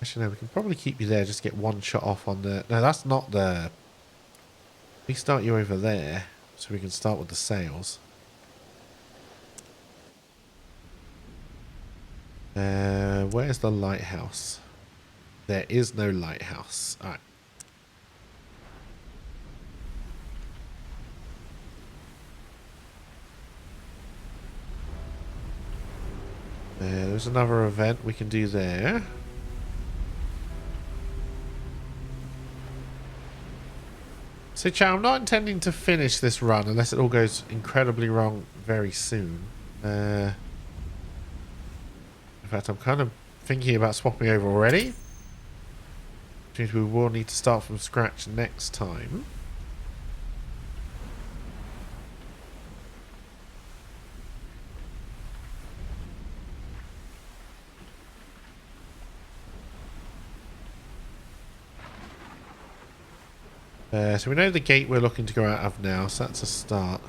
Actually, no, we can probably keep you there. Just get one shot off on the... No, that's not the... We start you over there, so we can start with the sails. Where's the lighthouse? There is no lighthouse. All right. There's another event we can do there. So, chat, I'm not intending to finish this run unless it all goes incredibly wrong very soon. In fact, I'm kind of thinking about swapping over already. Which means we will need to start from scratch next time. So we know the gate we're looking to go out of now, so that's a start.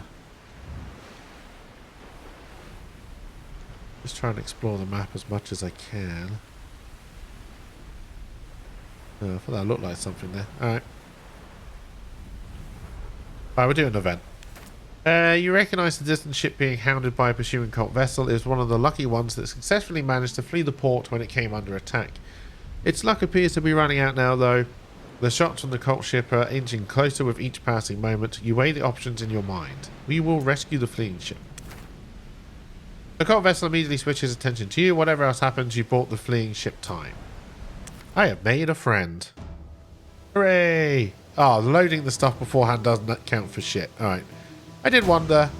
Just try and explore the map as much as I can. Oh, I thought that looked like something there. Alright. Alright, we're doing an event. You recognise the distant ship being hounded by a pursuing cult vessel. It was one of the lucky ones that successfully managed to flee the port when it came under attack. Its luck appears to be running out now, though. The shots from the cult ship are inching closer with each passing moment. You weigh the options in your mind. We will rescue the fleeing ship. The cult vessel immediately switches attention to you. Whatever else happens, you bought the fleeing ship time. I have made a friend. Hooray! Oh, loading the stuff beforehand doesn't count for shit. Alright. I did wonder.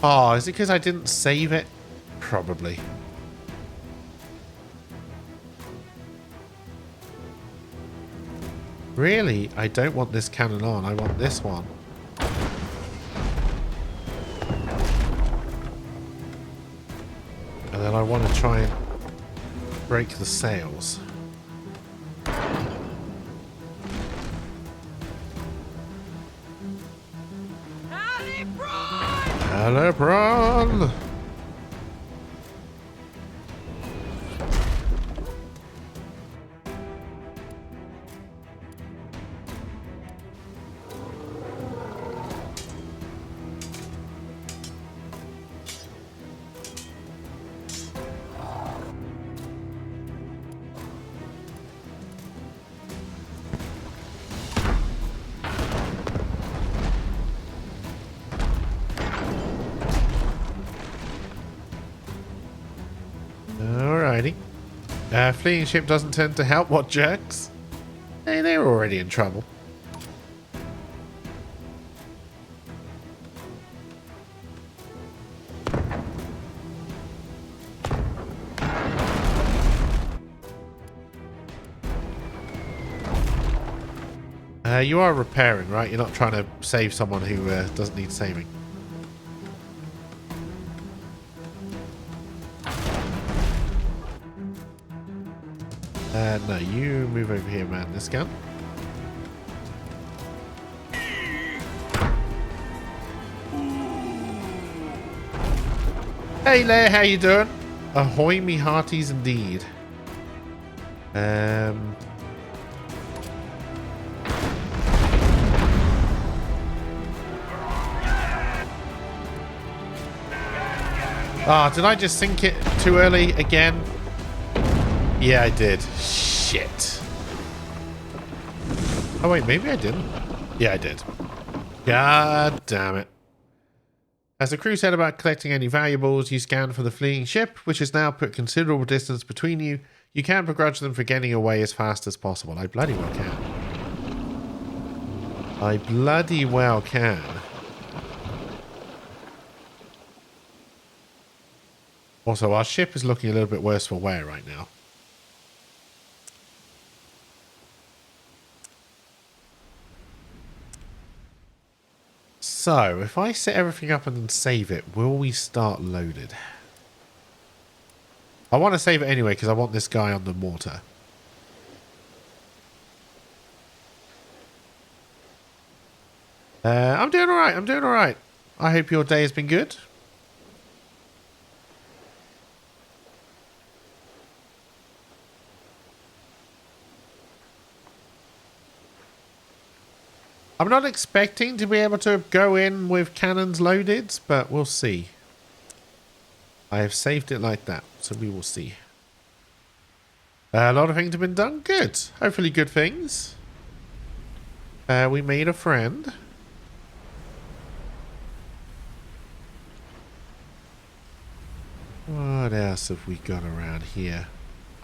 Oh, is it because I didn't save it? Probably. Really? I don't want this cannon on. I want this one. And then I want to try and break the sails. Halibron! Alrighty. Fleeing ship doesn't tend to help, what jerks? Hey, they're already in trouble. You are repairing, right? You're not trying to save someone who doesn't need saving. No, you move over here, man. This gun. Hey there, how you doing? Ahoy me hearties indeed. Did I just sink it too early again? Yeah, I did. Shit. Oh, wait, maybe I didn't. Yeah, I did. God damn it. As the crew said about collecting any valuables, you scan for the fleeing ship, which has now put considerable distance between you. You can't begrudge them for getting away as fast as possible. I bloody well can. I bloody well can. Also, our ship is looking a little bit worse for wear right now. So, if I set everything up and then save it, will we start loaded? I want to save it anyway because I want this guy on the mortar. I'm doing alright, I'm doing alright. I hope your day has been good. I'm not expecting to be able to go in with cannons loaded, but we'll see. I have saved it like that, so we will see. A lot of things have been done. Good. Hopefully good things. We made a friend. What else have we got around here?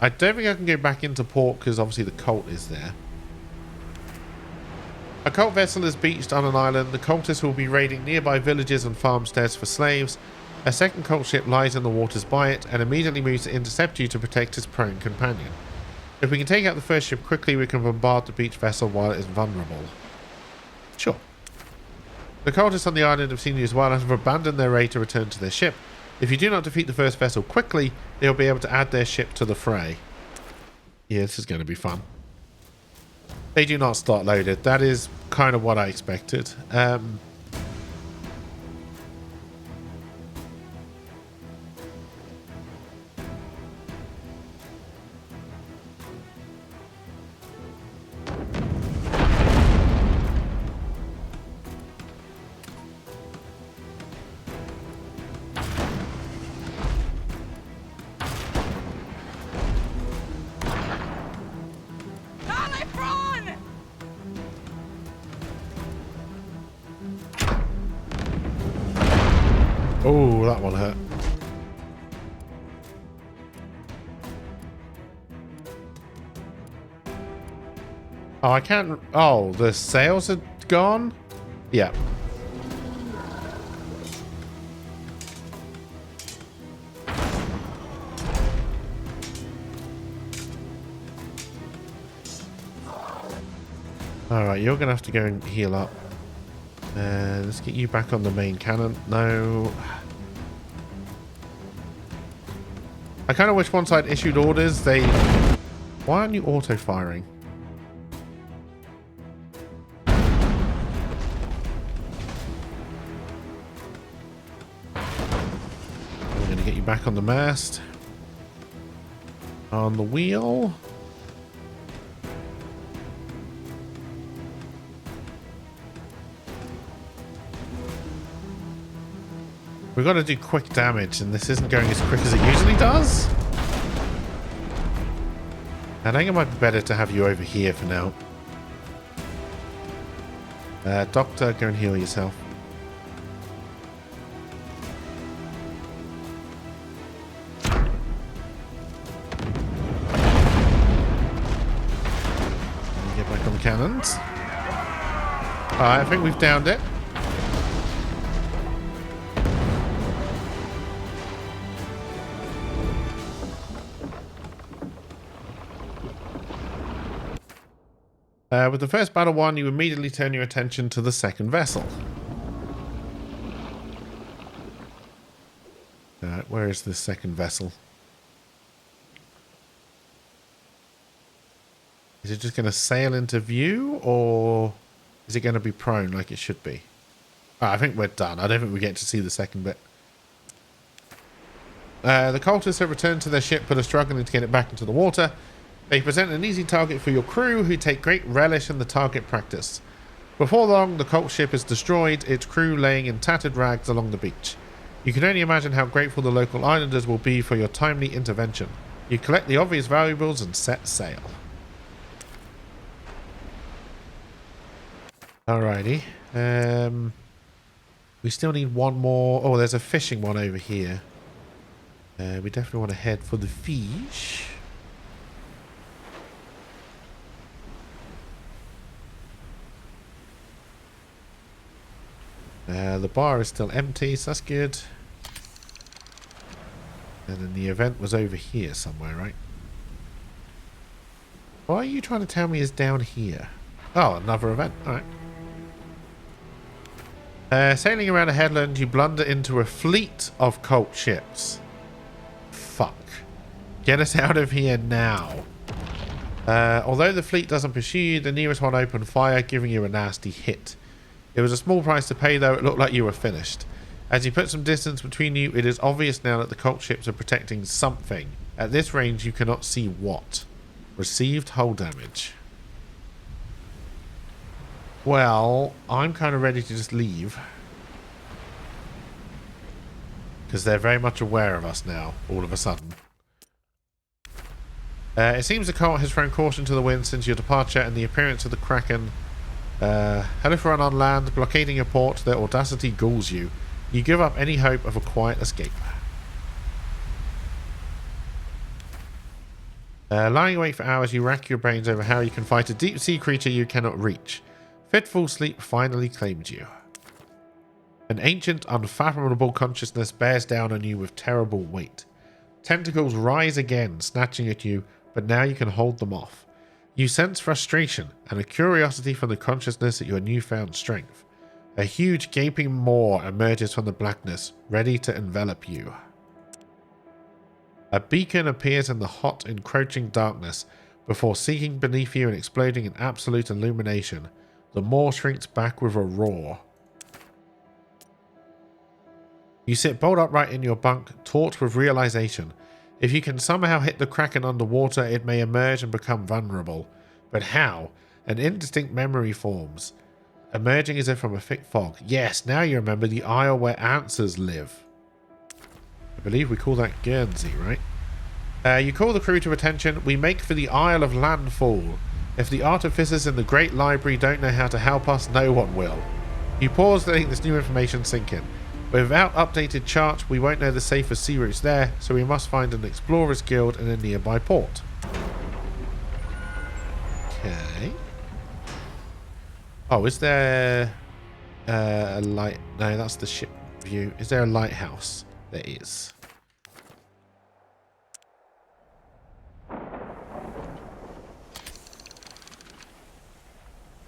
I don't think I can go back into port because obviously the cult is there. A cult vessel is beached on an island. The cultists will be raiding nearby villages and farmsteads for slaves. A second cult ship lies in the waters by it and immediately moves to intercept you to protect its prone companion. If we can take out the first ship quickly, we can bombard the beached vessel while it is vulnerable. Sure. The cultists on the island have seen you as well and have abandoned their raid to return to their ship. If you do not defeat the first vessel quickly, they'll be able to add their ship to the fray. Yeah, this is going to be fun. They do not start loaded. That is kind of what I expected. Oh, that one hurt. Oh, I can't... Oh, the sails are gone? Yeah. Alright, you're going to have to go and heal up. Let's get you back on the main cannon. No. I kind of wish once I'd issued orders, they... Why aren't you auto-firing? I'm going to get you back on the mast. On the wheel. We've got to do quick damage, and this isn't going as quick as it usually does. I think it might be better to have you over here for now. Doctor, go and heal yourself. Get back on the cannons. Alright, I think we've downed it. With the first battle won, you immediately turn your attention to the second vessel. Where is this second vessel? Is it just going to sail into view, or is it going to be prone like it should be? I think we're done. I don't think we get to see the second bit. The cultists have returned to their ship but are struggling to get it back into the water. They present an easy target for your crew, who take great relish in the target practice. Before long, the cult ship is destroyed, its crew laying in tattered rags along the beach. You can only imagine how grateful the local islanders will be for your timely intervention. You collect the obvious valuables and set sail. Alrighty. We still need one more. Oh, there's a fishing one over here. We definitely want to head for the fish. The bar is still empty, so that's good. And then the event was over here somewhere, right? Why are you trying to tell me is down here? Oh, another event. Alright. Sailing around a headland, you blunder into a fleet of cult ships. Fuck. Get us out of here now. Although the fleet doesn't pursue you, the nearest one opened fire, giving you a nasty hit. It was a small price to pay, though. It looked like you were finished. As you put some distance between you, it is obvious now that the cult ships are protecting something. At this range, you cannot see what. Received hull damage. Well, I'm kind of ready to just leave. Because they're very much aware of us now, all of a sudden. It seems the cult has thrown caution to the wind since your departure and the appearance of the Kraken. Halifaran on land, blockading your port, their audacity galls you. You give up any hope of a quiet escape. Lying awake for hours, you rack your brains over how you can fight a deep-sea creature you cannot reach. Fitful sleep finally claimed you. An ancient, unfathomable consciousness bears down on you with terrible weight. Tentacles rise again, snatching at you, but now you can hold them off. You sense frustration and a curiosity from the consciousness at your newfound strength. A huge gaping maw emerges from the blackness, ready to envelop you. A beacon appears in the hot, encroaching darkness, before sinking beneath you and exploding in absolute illumination. The maw shrinks back with a roar. You sit bolt upright in your bunk, taut with realization. If you can somehow hit the Kraken underwater, it may emerge and become vulnerable. But how? An indistinct memory forms, emerging as if from a thick fog. Yes, now you remember the isle where answers live. I believe we call that Guernsey, right? You call the crew to attention. We make for the Isle of Landfall. If the artificers in the Great Library don't know how to help us, no one will. You pause, letting this new information sink in. Without updated charts, we won't know the safest sea routes there, so we must find an explorers guild in a nearby port. Okay. Oh, is there a light? No, that's the ship view. Is there a lighthouse? There is.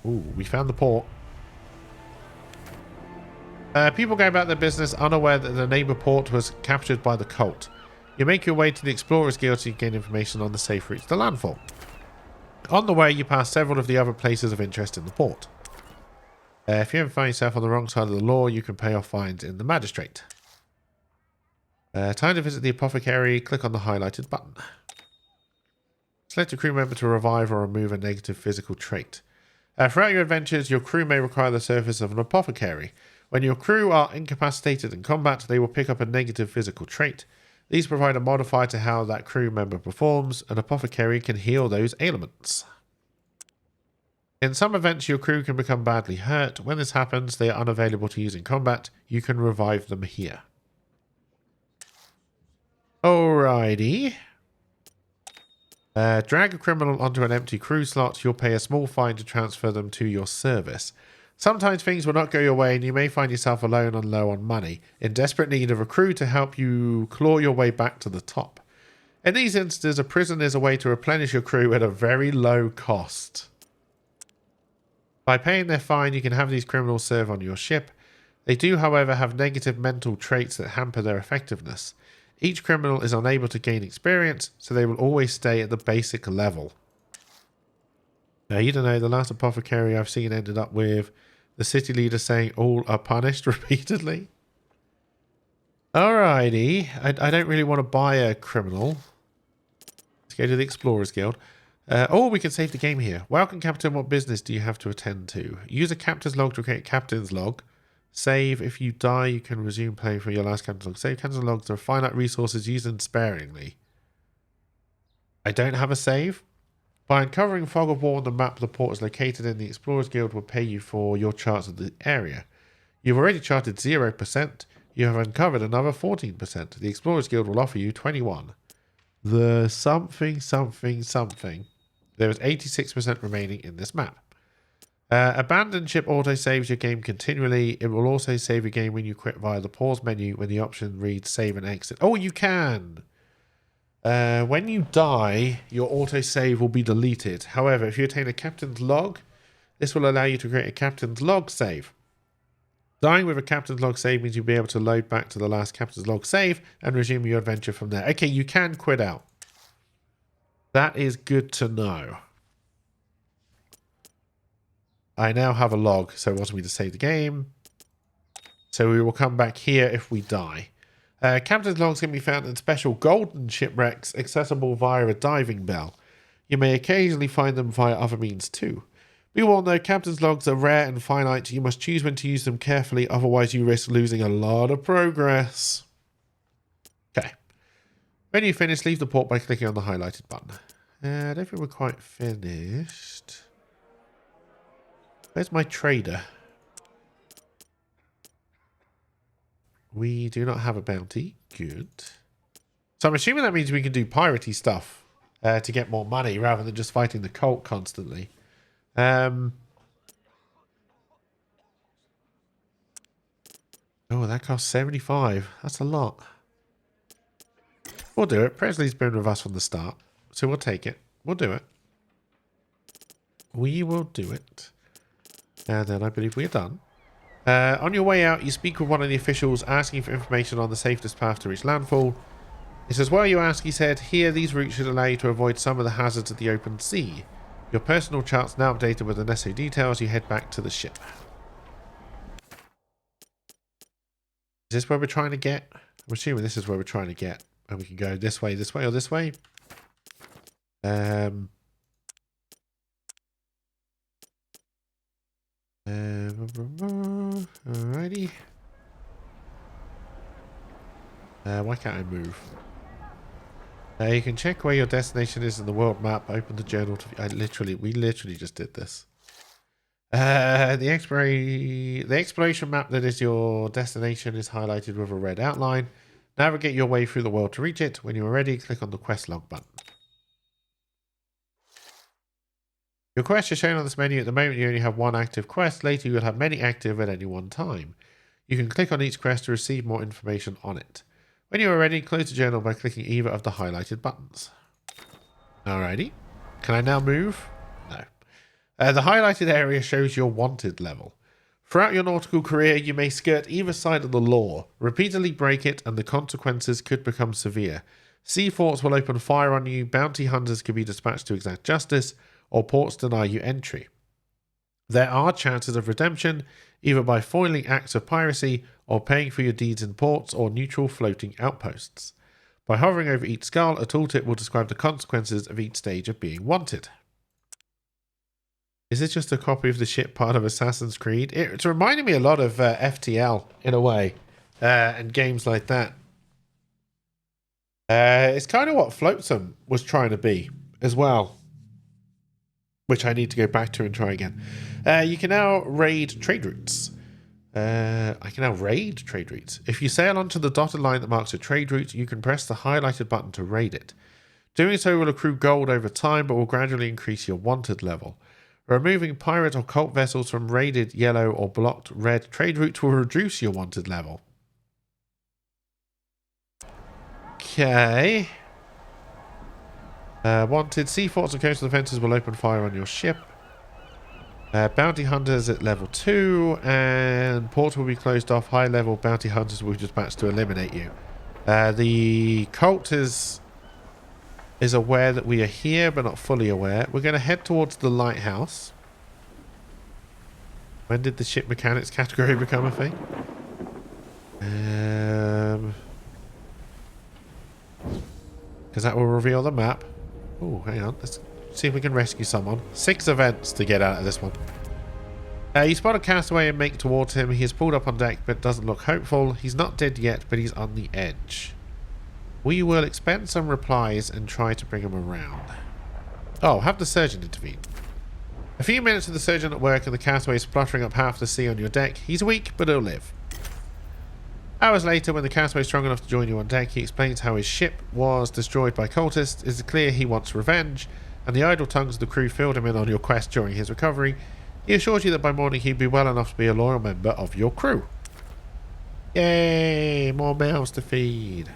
Ooh, we found the port. People go about their business unaware that the neighbor port was captured by the cult. You make your way to the Explorers Guild to gain information on the safe routes to landfall. On the way, you pass several of the other places of interest in the port. If you ever find yourself on the wrong side of the law, you can pay off fines in the magistrate. Time to visit the apothecary. Click on the highlighted button. Select a crew member to revive or remove a negative physical trait. Throughout your adventures, your crew may require the service of an apothecary. When your crew are incapacitated in combat, they will pick up a negative physical trait. These provide a modifier to how that crew member performs. An apothecary can heal those ailments. In some events, your crew can become badly hurt. When this happens, they are unavailable to use in combat. You can revive them here. Alrighty. Drag a criminal onto an empty crew slot. You'll pay a small fine to transfer them to your service. Sometimes things will not go your way and you may find yourself alone and low on money, in desperate need of a crew to help you claw your way back to the top. In these instances, a prison is a way to replenish your crew at a very low cost. By paying their fine, you can have these criminals serve on your ship. They do, however, have negative mental traits that hamper their effectiveness. Each criminal is unable to gain experience, so they will always stay at the basic level. Now, you don't know, the last apothecary I've seen ended up with the city leader saying all are punished repeatedly. Alrighty. I don't really want to buy a criminal. Let's go to the Explorers Guild. We can save the game here. Welcome, Captain. What business do you have to attend to? Use a captain's log to create a captain's log. Save. If you die, you can resume playing for your last captain's log. Save captain's logs are finite resources used sparingly. I don't have a save. By uncovering fog of war on the map the port is located in, the Explorers Guild will pay you for your charts of the area. You've already charted 0%. You have uncovered another 14%. The Explorers Guild will offer you 21. The something. There is 86% remaining in this map. Abandon ship auto saves your game continually. It will also save your game when you quit via the pause menu when the option reads save and exit. Oh, you can! When you die, your autosave will be deleted. However, if you attain a captain's log, this will allow you to create a captain's log save. Dying with a captain's log save means you'll be able to load back to the last captain's log save and resume your adventure from there. Okay, you can quit out. That is good to know. I now have a log, so it wants me to save the game. So we will come back here if we die. Captain's logs can be found in special golden shipwrecks accessible via a diving bell. You may occasionally find them via other means too. Be warned though, captain's logs are rare and finite. You must choose when to use them carefully, otherwise you risk losing a lot of progress. Okay. When you finish, leave the port by clicking on the highlighted button. I don't think we're quite finished. Where's my trader? We do not have a bounty. Good. So I'm assuming that means we can do piratey stuff to get more money rather than just fighting the cult constantly. Oh, that costs 75. That's a lot. We'll do it. Presley's been with us from the start, so we'll take it. We'll do it. We will do it. And then I believe we're done. On your way out, you speak with one of the officials asking for information on the safest path to reach landfall. It says, while you ask, he said, here, these routes should allow you to avoid some of the hazards of the open sea. Your personal chart's now updated with the necessary details. You head back to the ship. Is this where we're trying to get? I'm assuming this is where we're trying to get. And we can go this way, or this way. Alrighty. Why can't I move? You can check where your destination is in the world map. Open the journal to... We literally just did this. The exploration map that is your destination is highlighted with a red outline. Navigate your way through the world to reach it. When you are ready, click on the quest log button. Your quests are shown on this menu. At the moment, you only have one active quest. Later, you will have many active at any one time. You can click on each quest to receive more information on it. When you are ready, close the journal by clicking either of the highlighted buttons. Alrighty. Can I now move? No. The highlighted area shows your wanted level. Throughout your nautical career, you may skirt either side of the law, repeatedly break it, and the consequences could become severe. Sea forts will open fire on you, bounty hunters can be dispatched to exact justice, or ports deny you entry. There are chances of redemption, either by foiling acts of piracy or paying for your deeds in ports or neutral floating outposts. By hovering over each skull, a tooltip will describe the consequences of each stage of being wanted. Is this just a copy of the ship part of Assassin's Creed? It's reminding me a lot of FTL in a way, and games like that. It's kind of what Flotsam was trying to be as well, which I need to go back to and try again. You can now raid trade routes. I can now raid trade routes. If you sail onto the dotted line that marks a trade route, you can press the highlighted button to raid it. Doing so will accrue gold over time, but will gradually increase your wanted level. Removing pirate or cult vessels from raided yellow or blocked red trade routes will reduce your wanted level. Okay. Wanted. Sea forts and coastal defenses will open fire on your ship. Bounty hunters at level 2, and ports will be closed off. High level bounty hunters will be dispatched to eliminate you. The cult is aware that we are here, but not fully aware. We're going to head towards the lighthouse. When did the ship mechanics category become a thing? Because that will reveal the map. Oh, hang on. Let's see if we can rescue someone. 6 events to get out of this one. You spot a castaway and make towards him. He is pulled up on deck, but doesn't look hopeful. He's not dead yet, but he's on the edge. We will expend some replies and try to bring him around. Oh, have the surgeon intervene. A few minutes of the surgeon at work and the castaway spluttering up half the sea on your deck. He's weak, but he'll live. Hours later, when the castaway is strong enough to join you on deck, he explains how his ship was destroyed by cultists. It's clear he wants revenge, and the idle tongues of the crew filled him in on your quest during his recovery. He assures you that by morning he'd be well enough to be a loyal member of your crew. Yay! More mouths to feed.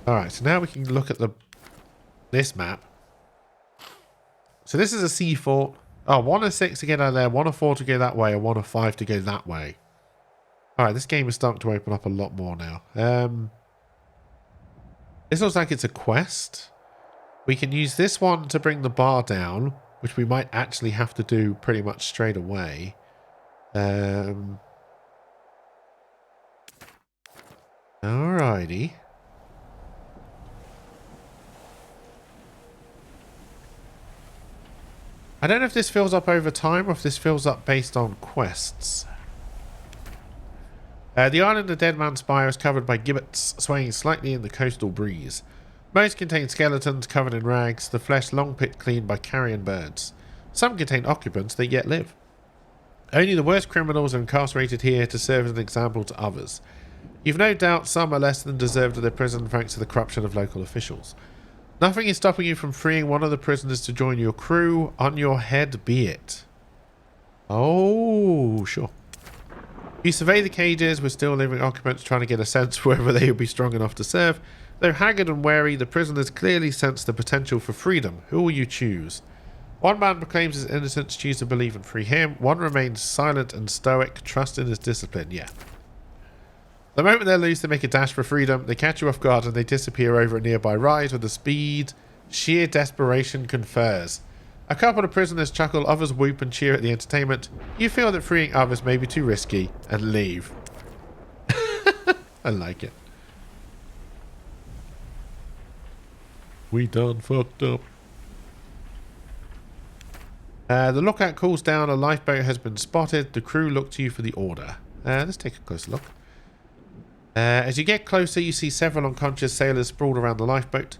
Alright, so now we can look at this map. So this is a sea fort. Oh, 1 of 6 to get out of there, 1 of 4 to go that way, and 1 of 5 to go that way. Alright, this game is starting to open up a lot more now. This looks like it's a quest. We can use this one to bring the bar down, which we might actually have to do pretty much straight away. Alrighty. I don't know if this fills up over time or if this fills up based on quests. The island of Dead Man's Spire is covered by gibbets swaying slightly in the coastal breeze. Most contain skeletons covered in rags, the flesh long picked clean by carrion birds. Some contain occupants that yet live. Only the worst criminals are incarcerated here to serve as an example to others. You've no doubt some are less than deserved of their prison thanks to the corruption of local officials. Nothing is stopping you from freeing one of the prisoners to join your crew. On your head be it. Oh, sure. You survey the cages with still living occupants, trying to get a sense for whether they will be strong enough to serve. Though haggard and wary, the prisoners clearly sense the potential for freedom. Who will you choose? One man proclaims his innocence, choose to believe and free him. One remains silent and stoic, trust in his discipline. Yeah. The moment they're loose, they make a dash for freedom. They catch you off guard and they disappear over a nearby rise with the speed sheer desperation confers. A couple of prisoners chuckle, others whoop and cheer at the entertainment. You feel that freeing others may be too risky and leave. I like it. We done fucked up. The lookout calls down. A lifeboat has been spotted. The crew look to you for the order. Let's take a closer look. As you get closer, you see several unconscious sailors sprawled around the lifeboat.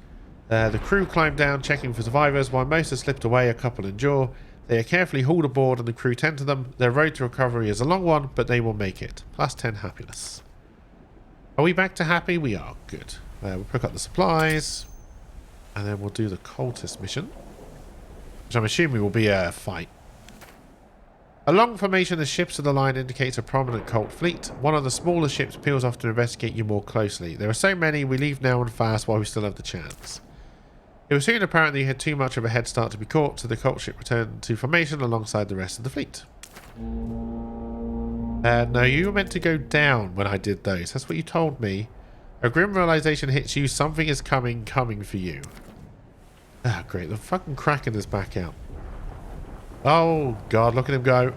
The crew climb down, checking for survivors. While most have slipped away, a couple endure. They are carefully hauled aboard and the crew tend to them. Their road to recovery is a long one, but they will make it. Plus 10 happiness. Are we back to happy? We are. Good. We'll pick up the supplies. And then we'll do the cultist mission. Which I'm assuming will be a fight. A long formation of ships of the line indicates a prominent cult fleet. One of the smaller ships peels off to investigate you more closely. There are so many, we leave now and fast while we still have the chance. It was soon apparent that you had too much of a head start to be caught, so the cult ship returned to formation alongside the rest of the fleet. No, you were meant to go down when I did those. That's what you told me. A grim realization hits you. Something is coming for you. Ah, great. The fucking Kraken is back out. Oh, God. Look at him go.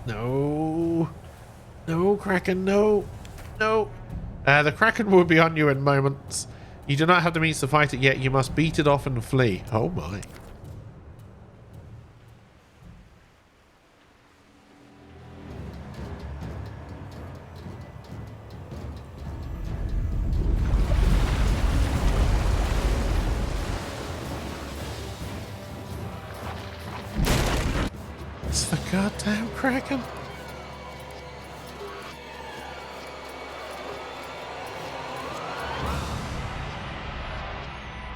No. No, Kraken. No. No. The Kraken will be on you in moments. You do not have the means to fight it yet. You must beat it off and flee. Oh, my. It's the goddamn Kraken.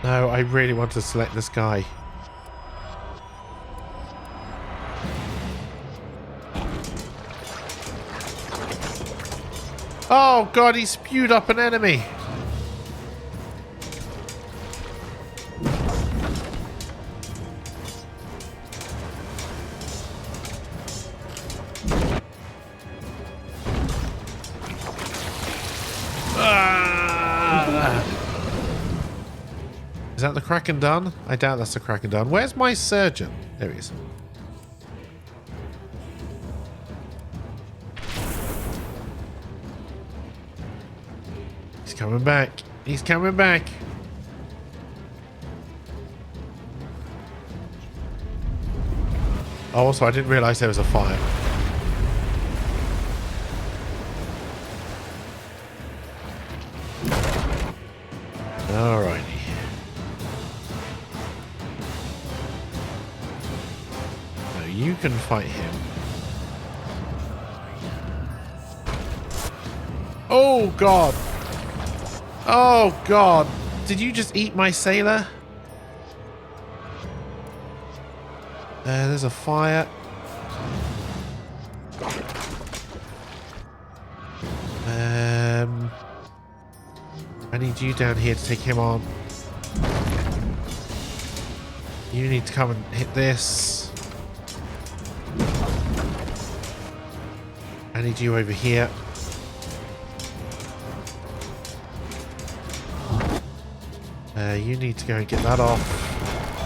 No, I really want to select this guy. Oh God, he spewed up an enemy. Is that the Kraken done? I doubt that's the Kraken done. Where's my surgeon? There he is. He's coming back. He's coming back. Oh, also, I didn't realize there was a fire. Alrighty. Now you can fight him. Oh God! Oh God! Did you just eat my sailor? There's a fire. I need you down here to take him on. You need to come and hit this. I need you over here. You need to go and get that off.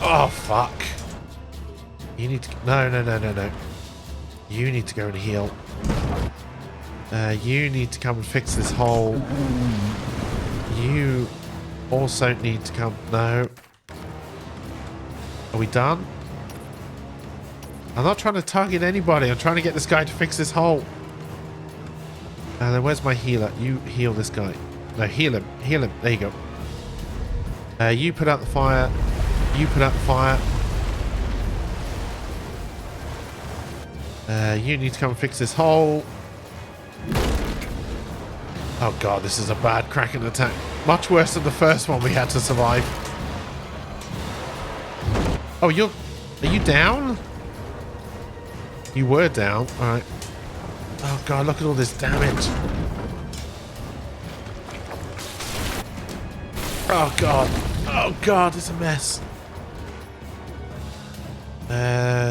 Oh, fuck. You need to... No. You need to go and heal. You need to come and fix this hole. You also need to come... No. Are we done? I'm not trying to target anybody. I'm trying to get this guy to fix this hole. And then where's my healer? You heal this guy. No, heal him. Heal him. There you go. You put out the fire. You put out the fire. You need to come and fix this hole. Oh god, this is a bad Kraken attack. Much worse than the first one we had to survive. Oh, are you down? You were down. Alright. Oh god, look at all this damage. Oh god. Oh god, it's a mess.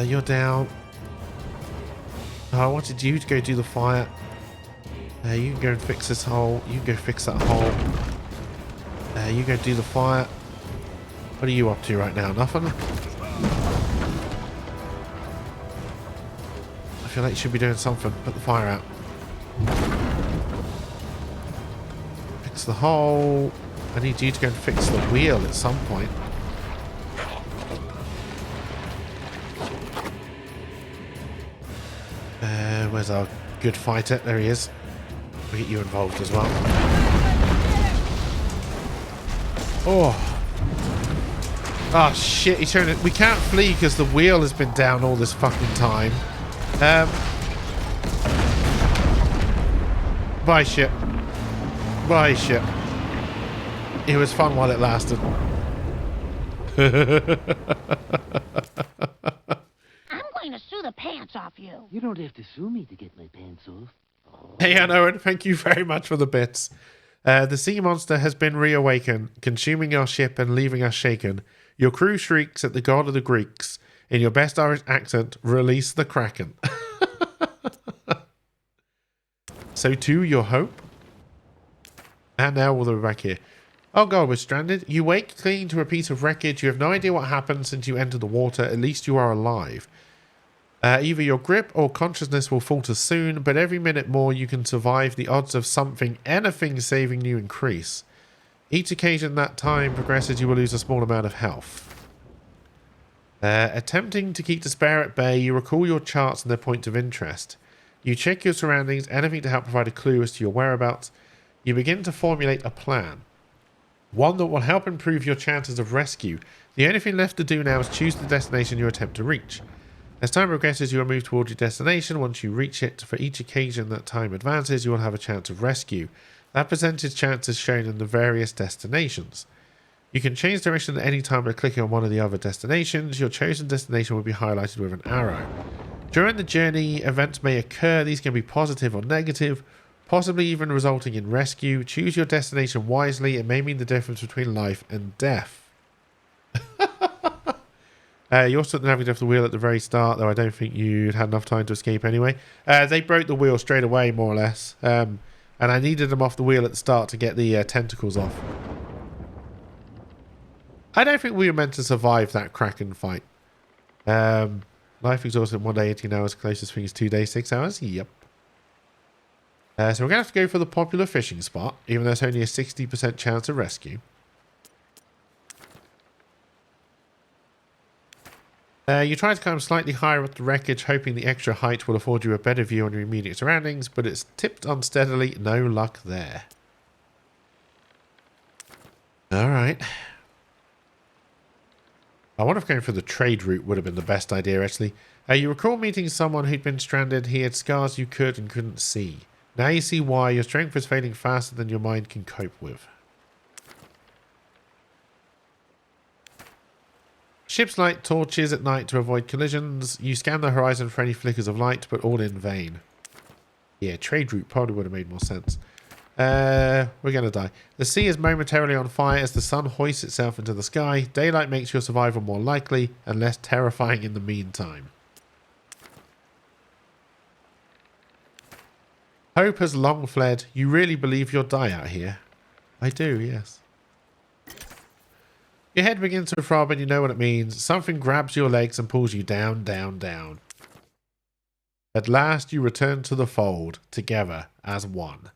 You're down. Oh, I wanted you to go do the fire. You can go and fix this hole. You can go fix that hole. You go do the fire. What are you up to right now? Nothing? I feel like you should be doing something. Put the fire out. Fix the hole. I need you to go and fix the wheel at some point. Where's our good fighter? There he is. We'll get you involved as well. Oh. Oh shit, he turned it. We can't flee because the wheel has been down all this fucking time. Bye ship. Bye ship. It was fun while it lasted. The pants off you. You don't have to sue me to get my pants off. Hey, Owen, thank you very much for the bits. The sea monster has been reawakened, consuming our ship and leaving us shaken. Your crew shrieks at the god of the Greeks. In your best Irish accent, release the Kraken. So to your hope. And now we'll be back here. Oh god, we're stranded. You wake clinging to a piece of wreckage. You have no idea what happened since you entered the water. At least you are alive. Either your grip or consciousness will falter soon, but every minute more you can survive, the odds of something, anything saving you increase. Each occasion that time progresses, you will lose a small amount of health. Attempting to keep despair at bay, you recall your charts and their points of interest. You check your surroundings, anything to help provide a clue as to your whereabouts. You begin to formulate a plan. One that will help improve your chances of rescue. The only thing left to do now is choose the destination you attempt to reach. As time progresses, you will move towards your destination. Once you reach it, for each occasion that time advances, you will have a chance of rescue. That percentage chance is shown in the various destinations. You can change direction at any time by clicking on one of the other destinations. Your chosen destination will be highlighted with an arrow. During the journey, events may occur. These can be positive or negative, possibly even resulting in rescue. Choose your destination wisely. It may mean the difference between life and death. You also navigated off the wheel at the very start, though I don't think you'd had enough time to escape anyway. They broke the wheel straight away, more or less. And I needed them off the wheel at the start to get the tentacles off. I don't think we were meant to survive that Kraken fight. Life exhausted in 1 day, 18 hours. Closest thing is 2 days, 6 hours. Yep. So we're going to have to go for the popular fishing spot, even though there's only a 60% chance of rescue. You try to climb slightly higher up the wreckage, hoping the extra height will afford you a better view on your immediate surroundings, but it's tipped unsteadily. No luck there. Alright. I wonder if going for the trade route would have been the best idea, actually. You recall meeting someone who'd been stranded. He had scars you could and couldn't see. Now you see why. Your strength is fading faster than your mind can cope with. Ships light torches at night to avoid collisions. You scan the horizon for any flickers of light, but all in vain. Yeah, trade route probably would have made more sense. We're going to die. The sea is momentarily on fire as the sun hoists itself into the sky. Daylight makes your survival more likely and less terrifying in the meantime. Hope has long fled. You really believe you'll die out here? I do, yes. Your head begins to throb and you know what it means. Something grabs your legs and pulls you down, down, down. At last you return to the fold, together as one.